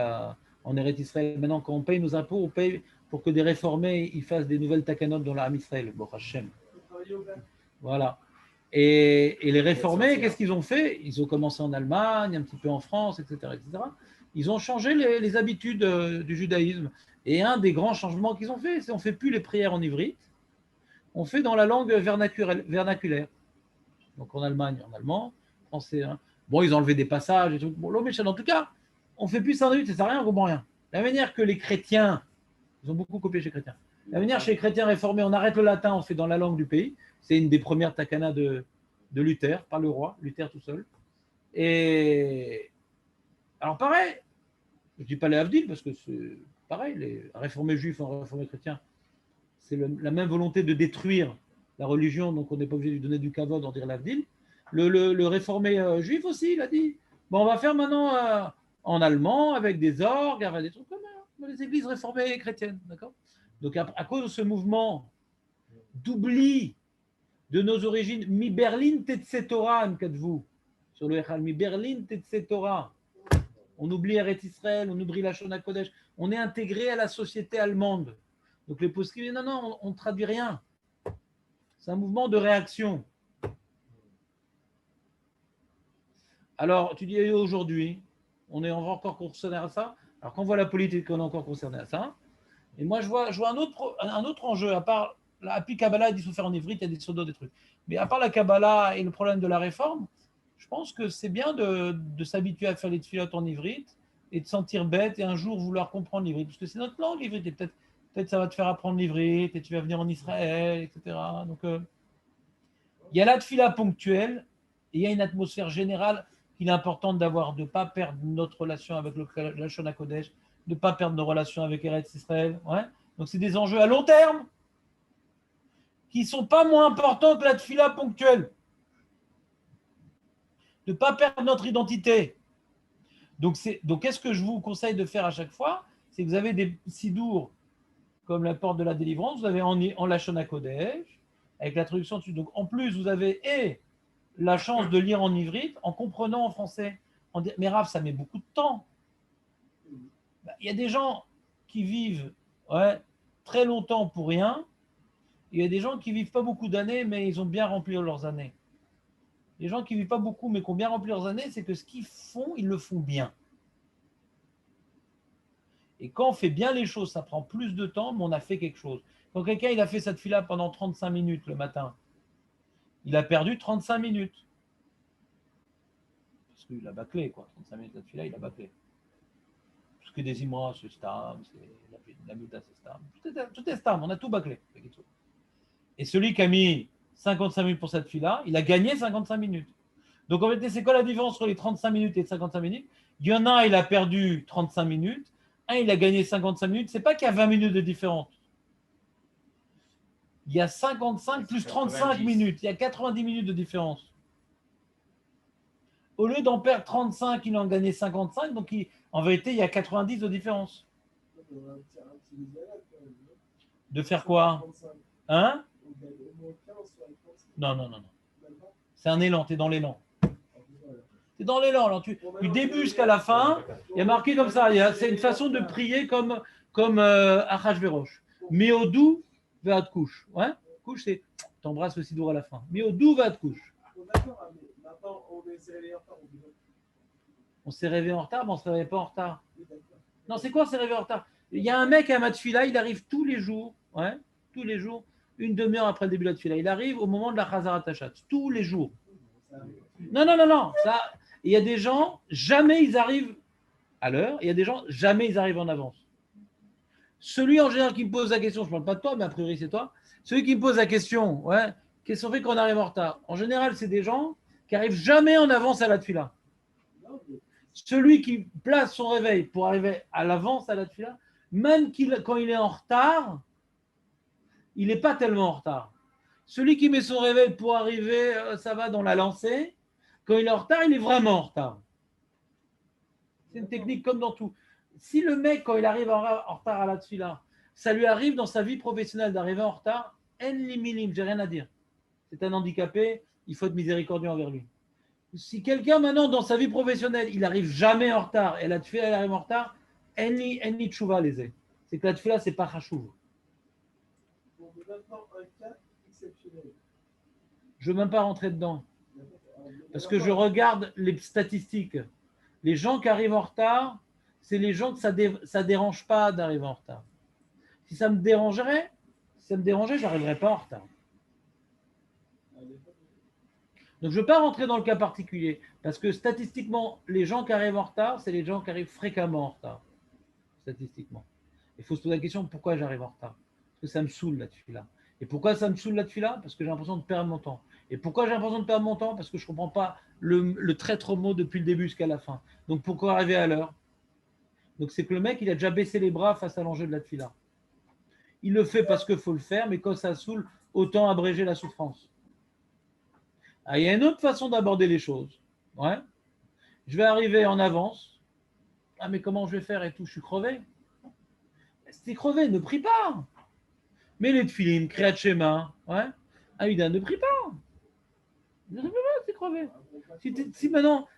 en Eretz Israël. Maintenant, quand on paye nos impôts, on paye pour que des réformés ils fassent des nouvelles takanotes dans l'Am Israël. Bon, Hashem. Voilà. Et les réformés, qu'est-ce qu'ils ont fait? Ils ont commencé en Allemagne, un petit peu en France, etc. etc. Ils ont changé les habitudes du judaïsme. Et un des grands changements qu'ils ont fait, c'est qu'on ne fait plus les prières en ivrite, on fait dans la langue vernaculaire. Donc en Allemagne, en allemand, français. Hein. Bon, ils ont enlevé des passages et tout. Bon, en tout cas, on ne fait plus ça en ivrite, ça sert à rien, on ne comprend rien. La manière que les chrétiens, ils ont beaucoup copié chez les chrétiens. La manière chez les chrétiens réformés, on arrête le latin, on fait dans la langue du pays. C'est une des premières takanas de Luther, par le roi, Luther tout seul. Et alors pareil, je ne dis pas les Havdil parce que c'est pareil, les réformés juifs et les réformés chrétiens, c'est la même volonté de détruire la religion, donc on n'est pas obligé de lui donner du kavod en dire l'Havdil. Le réformé juif aussi, il a dit, bon, on va faire maintenant en allemand, avec des orgues, avec des trucs comme ça, dans les églises réformées chrétiennes, d'accord? Donc, à cause de ce mouvement d'oubli de nos origines, mi Berlin Tetse Torah, vous sur le Echal, mi Berlin Tetse Torah. On oublie Eretz Israël, on oublie la Shona Kodesh. On est intégré à la société allemande. Donc les poskim disent non, on ne traduit rien. C'est un mouvement de réaction. Alors, tu dis aujourd'hui, on est encore concerné à ça. Alors, quand on voit la politique, on est encore concerné à ça. Et moi, je vois un autre enjeu, à part la Kabbalah, il faut faire en ivrit, il y a des sodos, des trucs. Mais à part la Kabbalah et le problème de la réforme, je pense que c'est bien de s'habituer à faire les tfilotes en ivrit et de sentir bête et un jour vouloir comprendre l'ivrit. Parce que c'est notre langue, l'ivrit. Et peut-être ça va te faire apprendre l'ivrit et tu vas venir en Israël, etc. Donc, il y a la tfila ponctuelle et il y a une atmosphère générale qu'il est important d'avoir, de ne pas perdre notre relation avec la Shona Kodesh, de ne pas perdre nos relations avec Eretz Israël. Ouais. Donc, c'est des enjeux à long terme qui ne sont pas moins importants que la tfila ponctuelle. De ne pas perdre notre identité. Donc, qu'est-ce que je vous conseille de faire à chaque fois? C'est que vous avez des sidours comme la porte de la délivrance, vous avez en Lachon HaKodesh, avec la traduction dessus. Donc, en plus, vous avez la chance de lire en ivrite en comprenant en français. Mais Rav, ça met beaucoup de temps. Il y a des gens qui vivent très longtemps pour rien. Il y a des gens qui ne vivent pas beaucoup d'années, mais ils ont bien rempli leurs années. Les gens qui ne vivent pas beaucoup, mais qui ont bien rempli leurs années, c'est que ce qu'ils font, ils le font bien. Et quand on fait bien les choses, ça prend plus de temps, mais on a fait quelque chose. Quand quelqu'un il a fait cette fila pendant 35 minutes le matin, il a perdu 35 minutes. Parce qu'il a bâclé, quoi. 35 minutes de fila, il a bâclé. Parce que des imras, c'est stam, c'est la muta, c'est stam. Tout est stam, on a tout bâclé. Et celui qui a mis 55 minutes pour cette fila, il a gagné 55 minutes. Donc en fait, c'est quoi la différence entre les 35 minutes et les 55 minutes? Il y en a un, il a perdu 35 minutes. Un, il a gagné 55 minutes. C'est pas qu'il y a 20 minutes de différence. Il y a 55 plus 35 minutes. Il y a 90 minutes de différence. Au lieu d'en perdre 35, il en gagnait 55. Donc, en vérité, il y a 90 de différence. De faire quoi? Hein? Non. C'est un élan. Tu es dans l'élan. Tu es dans l'élan. Alors, du début jusqu'à la fin, il y a marqué comme ça. C'est une façon de prier comme Achashverosh. Meodou va te couche. Ouais? Couche, c'est t'embrasses le sidour à la fin. Meodou va te couche. D'accord, mais maintenant on s'est réveillé en retard. On s'est réveillé en retard, mais on ne se réveille pas en retard. Non, c'est quoi, on s'est réveillé en retard? Il y a un mec à Matfila, il arrive tous les jours, une demi-heure après le début de la Tfila. Il arrive au moment de la Chazarat Hashat, tous les jours. Non. Ça, il y a des gens, jamais ils arrivent à l'heure. Il y a des gens, jamais ils arrivent en avance. Celui en général qui me pose la question, je ne parle pas de toi, mais a priori c'est toi. Celui qui me pose la question, qu'est-ce qu'on fait quand on arrive en retard? En général, c'est des gens qui n'arrivent jamais en avance à la Tfila. Celui qui place son réveil pour arriver à l'avance à la Tfila, même quand il est en retard, il n'est pas tellement en retard. Celui qui met son réveil pour arriver, ça va dans la lancée, quand il est en retard, il est vraiment en retard. C'est une technique comme dans tout. Si le mec, quand il arrive en retard à la Tfila, ça lui arrive dans sa vie professionnelle d'arriver en retard, en limilim, j'ai rien à dire. C'est un handicapé, il faut être miséricordieux envers lui. Si quelqu'un maintenant dans sa vie professionnelle, il n'arrive jamais en retard et la Tfila, elle arrive en retard, en li tchouva les. C'est que la Tfila, c'est pas chachouv. Donc maintenant un cas exceptionnel. Je ne veux même pas rentrer dedans. Parce que je regarde les statistiques. Les gens qui arrivent en retard, c'est les gens que ça ne dérange pas d'arriver en retard. Si ça me dérangerait, je n'arriverais pas en retard. Donc je ne veux pas rentrer dans le cas particulier, parce que statistiquement, les gens qui arrivent en retard, c'est les gens qui arrivent fréquemment en retard. Statistiquement. Il faut se poser la question, pourquoi j'arrive en retard? Parce que ça me saoule la Tfila. Et pourquoi ça me saoule la Tfila? Parce que j'ai l'impression de perdre mon temps. Et pourquoi j'ai l'impression de perdre mon temps? Parce que je ne comprends pas le traître mot depuis le début jusqu'à la fin. Donc pourquoi arriver à l'heure? Donc c'est que le mec, il a déjà baissé les bras face à l'enjeu de la Tfila. Il le fait parce qu'il faut le faire, mais quand ça saoule, autant abréger la souffrance. Ah, il y a une autre façon d'aborder les choses. Je vais arriver en avance. Ah, mais comment je vais faire et tout? Je suis crevé. Si tu es crevé, ne prie pas. mets les tefilines, Kriyat Shema, ouais. Aïda, ne prie pas. Ne prie pas, c'est crevé.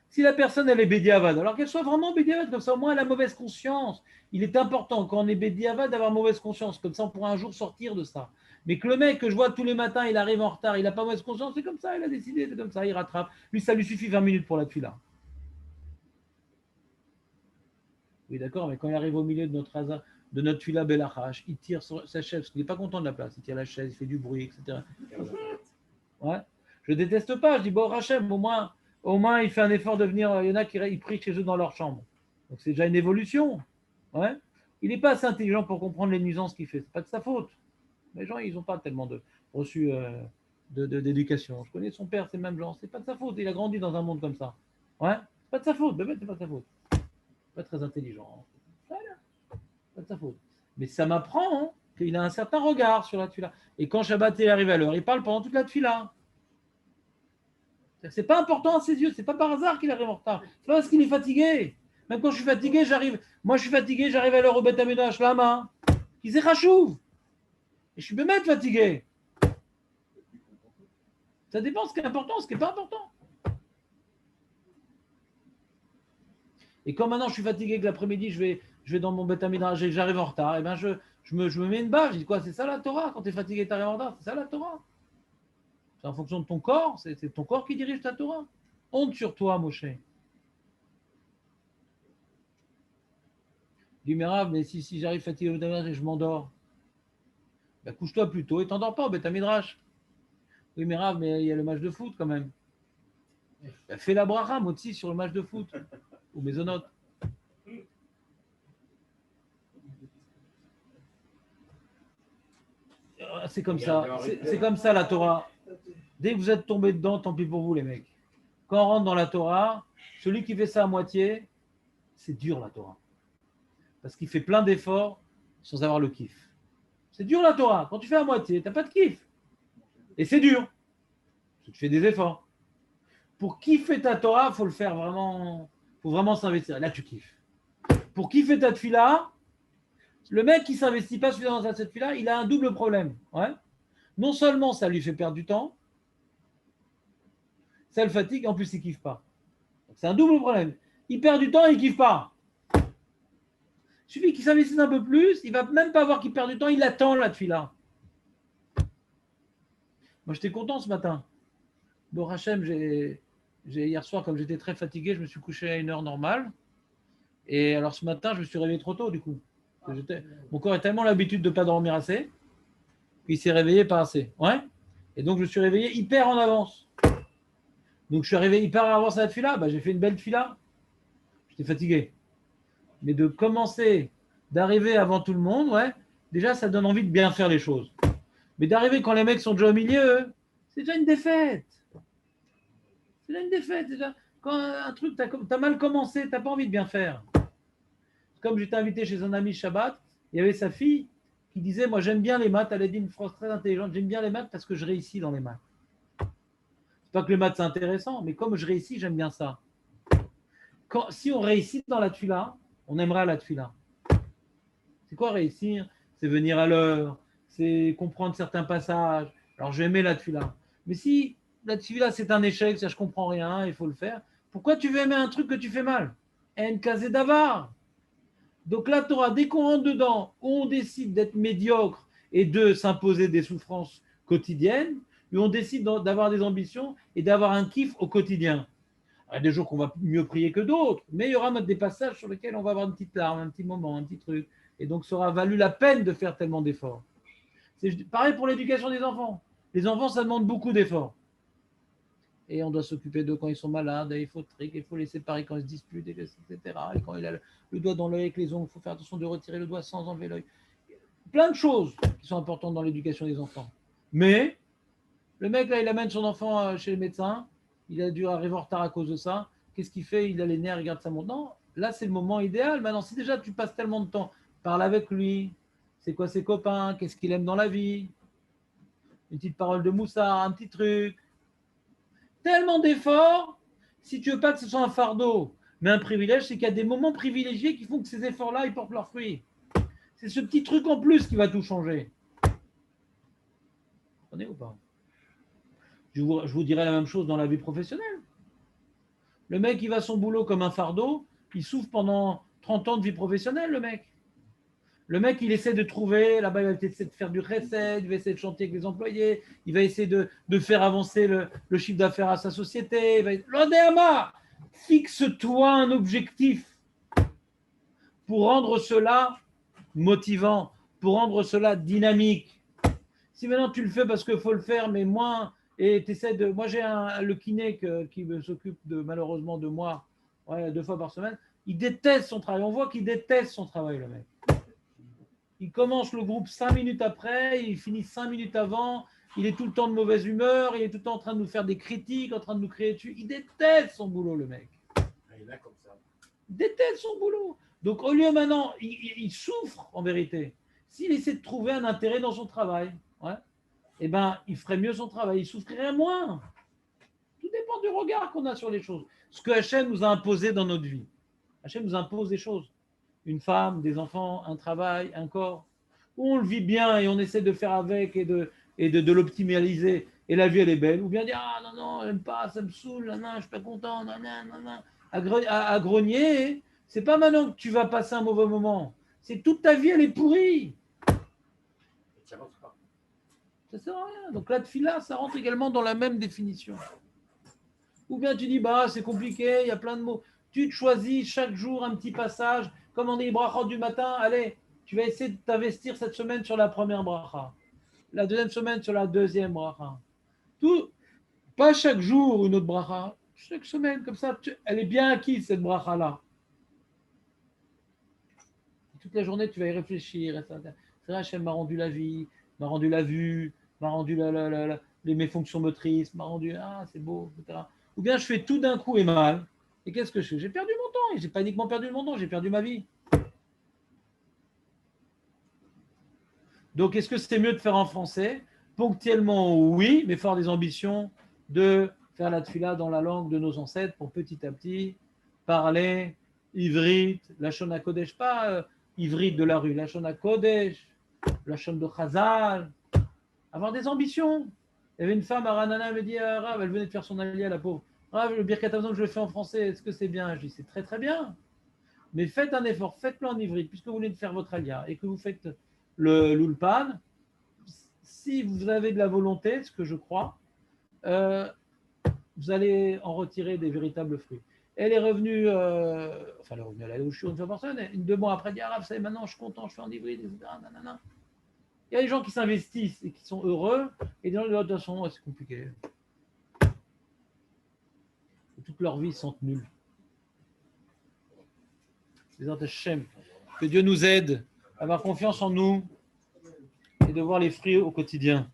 Si la personne elle est Bédiavad, alors qu'elle soit vraiment Bédiavad, comme ça au moins elle a mauvaise conscience. Il est important quand on est Bédiavad d'avoir mauvaise conscience, comme ça on pourra un jour sortir de ça. Mais que le mec que je vois tous les matins, il arrive en retard, il n'a pas mauvaise conscience, c'est comme ça, il a décidé, c'est comme ça, il rattrape. Lui, ça lui suffit 20 minutes pour la tuila. Oui, d'accord, mais quand il arrive au milieu de notre tuila Belachash, il tire sa chaise, parce qu'il n'est pas content de la place, il tire la chaise, il fait du bruit, etc. Ouais. Je déteste pas, je dis, bon, Rachem, au moins, il fait un effort de venir, il y en a qui prient chez eux dans leur chambre. Donc c'est déjà une évolution. Ouais. Il n'est pas assez intelligent pour comprendre les nuisances qu'il fait, c'est pas de sa faute. Les gens, ils n'ont pas tellement reçu d'éducation. Je connais son père, c'est le même genre, c'est pas de sa faute, il a grandi dans un monde comme ça. Ouais. C'est pas de sa faute, bébé, c'est pas de sa faute. Pas très intelligent. Voilà. Pas de sa faute. Mais ça m'apprend qu'il a un certain regard sur la tuila. Et quand Shabbat est arrivé à l'heure, il parle pendant toute la tuila. C'est pas important à ses yeux, c'est pas par hasard qu'il arrive en retard. C'est pas parce qu'il est fatigué. Même quand je suis fatigué, moi je suis fatigué, j'arrive à l'heure au Beth Amidrash, la main. Qui s'est rachouv. Et je suis même fatigué. Ça dépend ce qui est important, ce qui n'est pas important. Et quand maintenant je suis fatigué, que l'après-midi je vais dans mon Beth Amidrash et que j'arrive en retard, et ben je me mets une baffe. Je dis quoi? C'est ça la Torah. Quand tu es fatigué et tu arrives en retard, c'est ça la Torah. C'est en fonction de ton corps, c'est ton corps qui dirige ta Torah. Honte sur toi, Moshe. Dis, mais Rav, mais si j'arrive fatigué au Beth Amidrash et je m'endors, ben couche-toi plus tôt et t'endors pas au Beth Amidrash. Oui, mais Rav, mais il y a le match de foot quand même. Ben, fais la bracha, Motsi, sur le match de foot. Ou Maisonot. C'est comme ça. C'est comme ça la Torah. Dès que vous êtes tombé dedans, tant pis pour vous, les mecs. Quand on rentre dans la Torah, celui qui fait ça à moitié, c'est dur la Torah. Parce qu'il fait plein d'efforts sans avoir le kiff. C'est dur la Torah. Quand tu fais à moitié, tu n'as pas de kiff. Et c'est dur. Parce que tu fais des efforts. Pour kiffer ta Torah, il faut le faire vraiment. Il faut vraiment s'investir. Là, tu kiffes. Pour kiffer ta tefila, le mec qui ne s'investit pas suffisamment dans cette tefila, il a un double problème. Ouais. Non seulement ça lui fait perdre du temps, ça le fatigue, en plus il ne kiffe pas. C'est un double problème. Il perd du temps et il ne kiffe pas. Il suffit qu'il s'investisse un peu plus, il ne va même pas voir qu'il perd du temps, il attend la tefila. Moi, j'étais content ce matin. Bon, Hachem, hier soir, comme j'étais très fatigué, je me suis couché à une heure normale. Et alors ce matin, je me suis réveillé trop tôt, du coup. Mon corps a tellement l'habitude de ne pas dormir assez, qu'il s'est réveillé pas assez. Ouais. Et donc, je me suis réveillé hyper en avance. Donc, je suis arrivé hyper en avance à la tefila. J'ai fait une belle tefila. J'étais fatigué. Mais de commencer, d'arriver avant tout le monde, ouais, déjà, ça donne envie de bien faire les choses. Mais d'arriver quand les mecs sont déjà au milieu, c'est déjà une défaite. C'est déjà une défaite. Déjà. Quand un truc, tu as mal commencé, tu n'as pas envie de bien faire. Comme j'étais invité chez un ami Shabbat, il y avait sa fille qui disait, moi j'aime bien les maths, elle a dit une phrase très intelligente, j'aime bien les maths parce que je réussis dans les maths. C'est pas que les maths c'est intéressant, mais comme je réussis, j'aime bien ça. Si on réussit dans la tefila, on aimera la tefila. C'est quoi réussir? C'est venir à l'heure, c'est comprendre certains passages. Alors je vais aimer la tefila. Mais si la tefila c'est un échec, ça je comprends rien, il faut le faire, pourquoi tu veux aimer un truc que tu fais mal? En kazé davar. Donc la Torah, dès qu'on rentre dedans, on décide d'être médiocre et de s'imposer des souffrances quotidiennes, et on décide d'avoir des ambitions et d'avoir un kiff au quotidien. Il y a des jours qu'on va mieux prier que d'autres, mais il y aura des passages sur lesquels on va avoir une petite larme, un petit moment, un petit truc. Et donc ça aura valu la peine de faire tellement d'efforts. C'est pareil pour l'éducation des enfants. Les enfants, ça demande beaucoup d'efforts. Et on doit s'occuper d'eux quand ils sont malades, et il faut trier, il faut les séparer quand ils se disputent, etc. Et quand il a le doigt dans l'œil avec les ongles, il faut faire attention de retirer le doigt sans enlever l'œil. Plein de choses qui sont importantes dans l'éducation des enfants. Mais le mec, là, il amène son enfant chez le médecin, il a dû arriver en retard à cause de ça. Qu'est-ce qu'il fait? Il a les nerfs, il regarde sa montre. Non, là, c'est le moment idéal. Maintenant, si déjà tu passes tellement de temps, parle avec lui, c'est quoi ses copains, qu'est-ce qu'il aime dans la vie, une petite parole de moussard, un petit truc. Tellement d'efforts, si tu veux pas que ce soit un fardeau, mais un privilège, c'est qu'il y a des moments privilégiés qui font que ces efforts-là, ils portent leurs fruits. C'est ce petit truc en plus qui va tout changer. Comprenez ou pas? Je vous dirais la même chose dans la vie professionnelle. Le mec, il va à son boulot comme un fardeau, il souffre pendant 30 ans de vie professionnelle, le mec. Le mec, il essaie de trouver, là-bas, il va essayer de faire du recette, il va essayer de chanter avec les employés, il va essayer de faire avancer le chiffre d'affaires à sa société. L'ODMA, fixe-toi un objectif pour rendre cela motivant, pour rendre cela dynamique. Si maintenant tu le fais parce qu'il faut le faire, mais moins, et tu essaies de. Moi, j'ai le kiné qui s'occupe malheureusement de moi 2 fois par semaine. Il déteste son travail. On voit qu'il déteste son travail, le mec. Il commence le groupe 5 minutes après, il finit 5 minutes avant, il est tout le temps de mauvaise humeur, il est tout le temps en train de nous faire des critiques, en train de nous crier dessus. Il déteste son boulot, le mec. Il est là comme ça. Il déteste son boulot. Donc, au lieu maintenant, il souffre en vérité. S'il essaie de trouver un intérêt dans son travail, eh ben, il ferait mieux son travail, il souffrirait moins. Tout dépend du regard qu'on a sur les choses. Ce que Hachem nous a imposé dans notre vie. Hachem nous impose des choses. Une femme, des enfants, un travail, un corps. Où on le vit bien et on essaie de faire avec et de l'optimaliser. Et la vie, elle est belle. Ou bien dire, ah non, non, j'aime pas, ça me saoule, non, je suis pas content, non, non, non. À grogner, c'est pas maintenant que tu vas passer un mauvais moment. C'est toute ta vie, elle est pourrie. Ça sert à rien. Donc la tfila, ça rentre également dans la même définition. Ou bien tu dis, bah c'est compliqué, il y a plein de mots. Tu te choisis chaque jour un petit passage, comme on dit brachot du matin, allez, tu vas essayer de t'investir cette semaine sur la première bracha, la deuxième semaine sur la deuxième bracha. Tout, pas chaque jour une autre bracha, chaque semaine, comme ça, elle est bien acquise cette bracha-là. Toute la journée, tu vas y réfléchir. C'est vrai, Hachem m'a rendu la vie, m'a rendu la vue, m'a rendu mes fonctions motrices, m'a rendu, c'est beau, etc. Ou bien je fais tout d'un coup et mal. Et qu'est-ce que je fais? J'ai perdu mon temps. Et j'ai pas uniquement perdu mon temps, j'ai perdu ma vie. Donc, est-ce que c'est mieux de faire en français? Ponctuellement, oui, mais fort des ambitions de faire la tfila dans la langue de nos ancêtres pour petit à petit parler ivrite, la Lachon HaKodesh, pas ivrite de la rue, la Lachon HaKodesh, la Lachon de Chazal, avoir des ambitions. Il y avait une femme à Ranana, elle me dit, Rav, elle venait de faire son alia, la pauvre. Rav, le Birkat Hamazon, je le fais en français, est-ce que c'est bien? Je dis, c'est très très bien. Mais faites un effort, faites-le en ivrite, puisque vous venez de faire votre alia et que vous faites l'ulpan. Si vous avez de la volonté, ce que je crois, vous allez en retirer des véritables fruits. Elle est revenue, elle est revenue, elle allait au shiur une fois par semaine, 2 mois après, elle dit, Rav, maintenant je suis content, je fais en hybride, etc. Nanana. Il y a des gens qui s'investissent et qui sont heureux, et des gens qui disent, de toute façon, c'est compliqué. Et toute leur vie, ils sont nuls. Que Dieu nous aide à avoir confiance en nous et de voir les fruits au quotidien.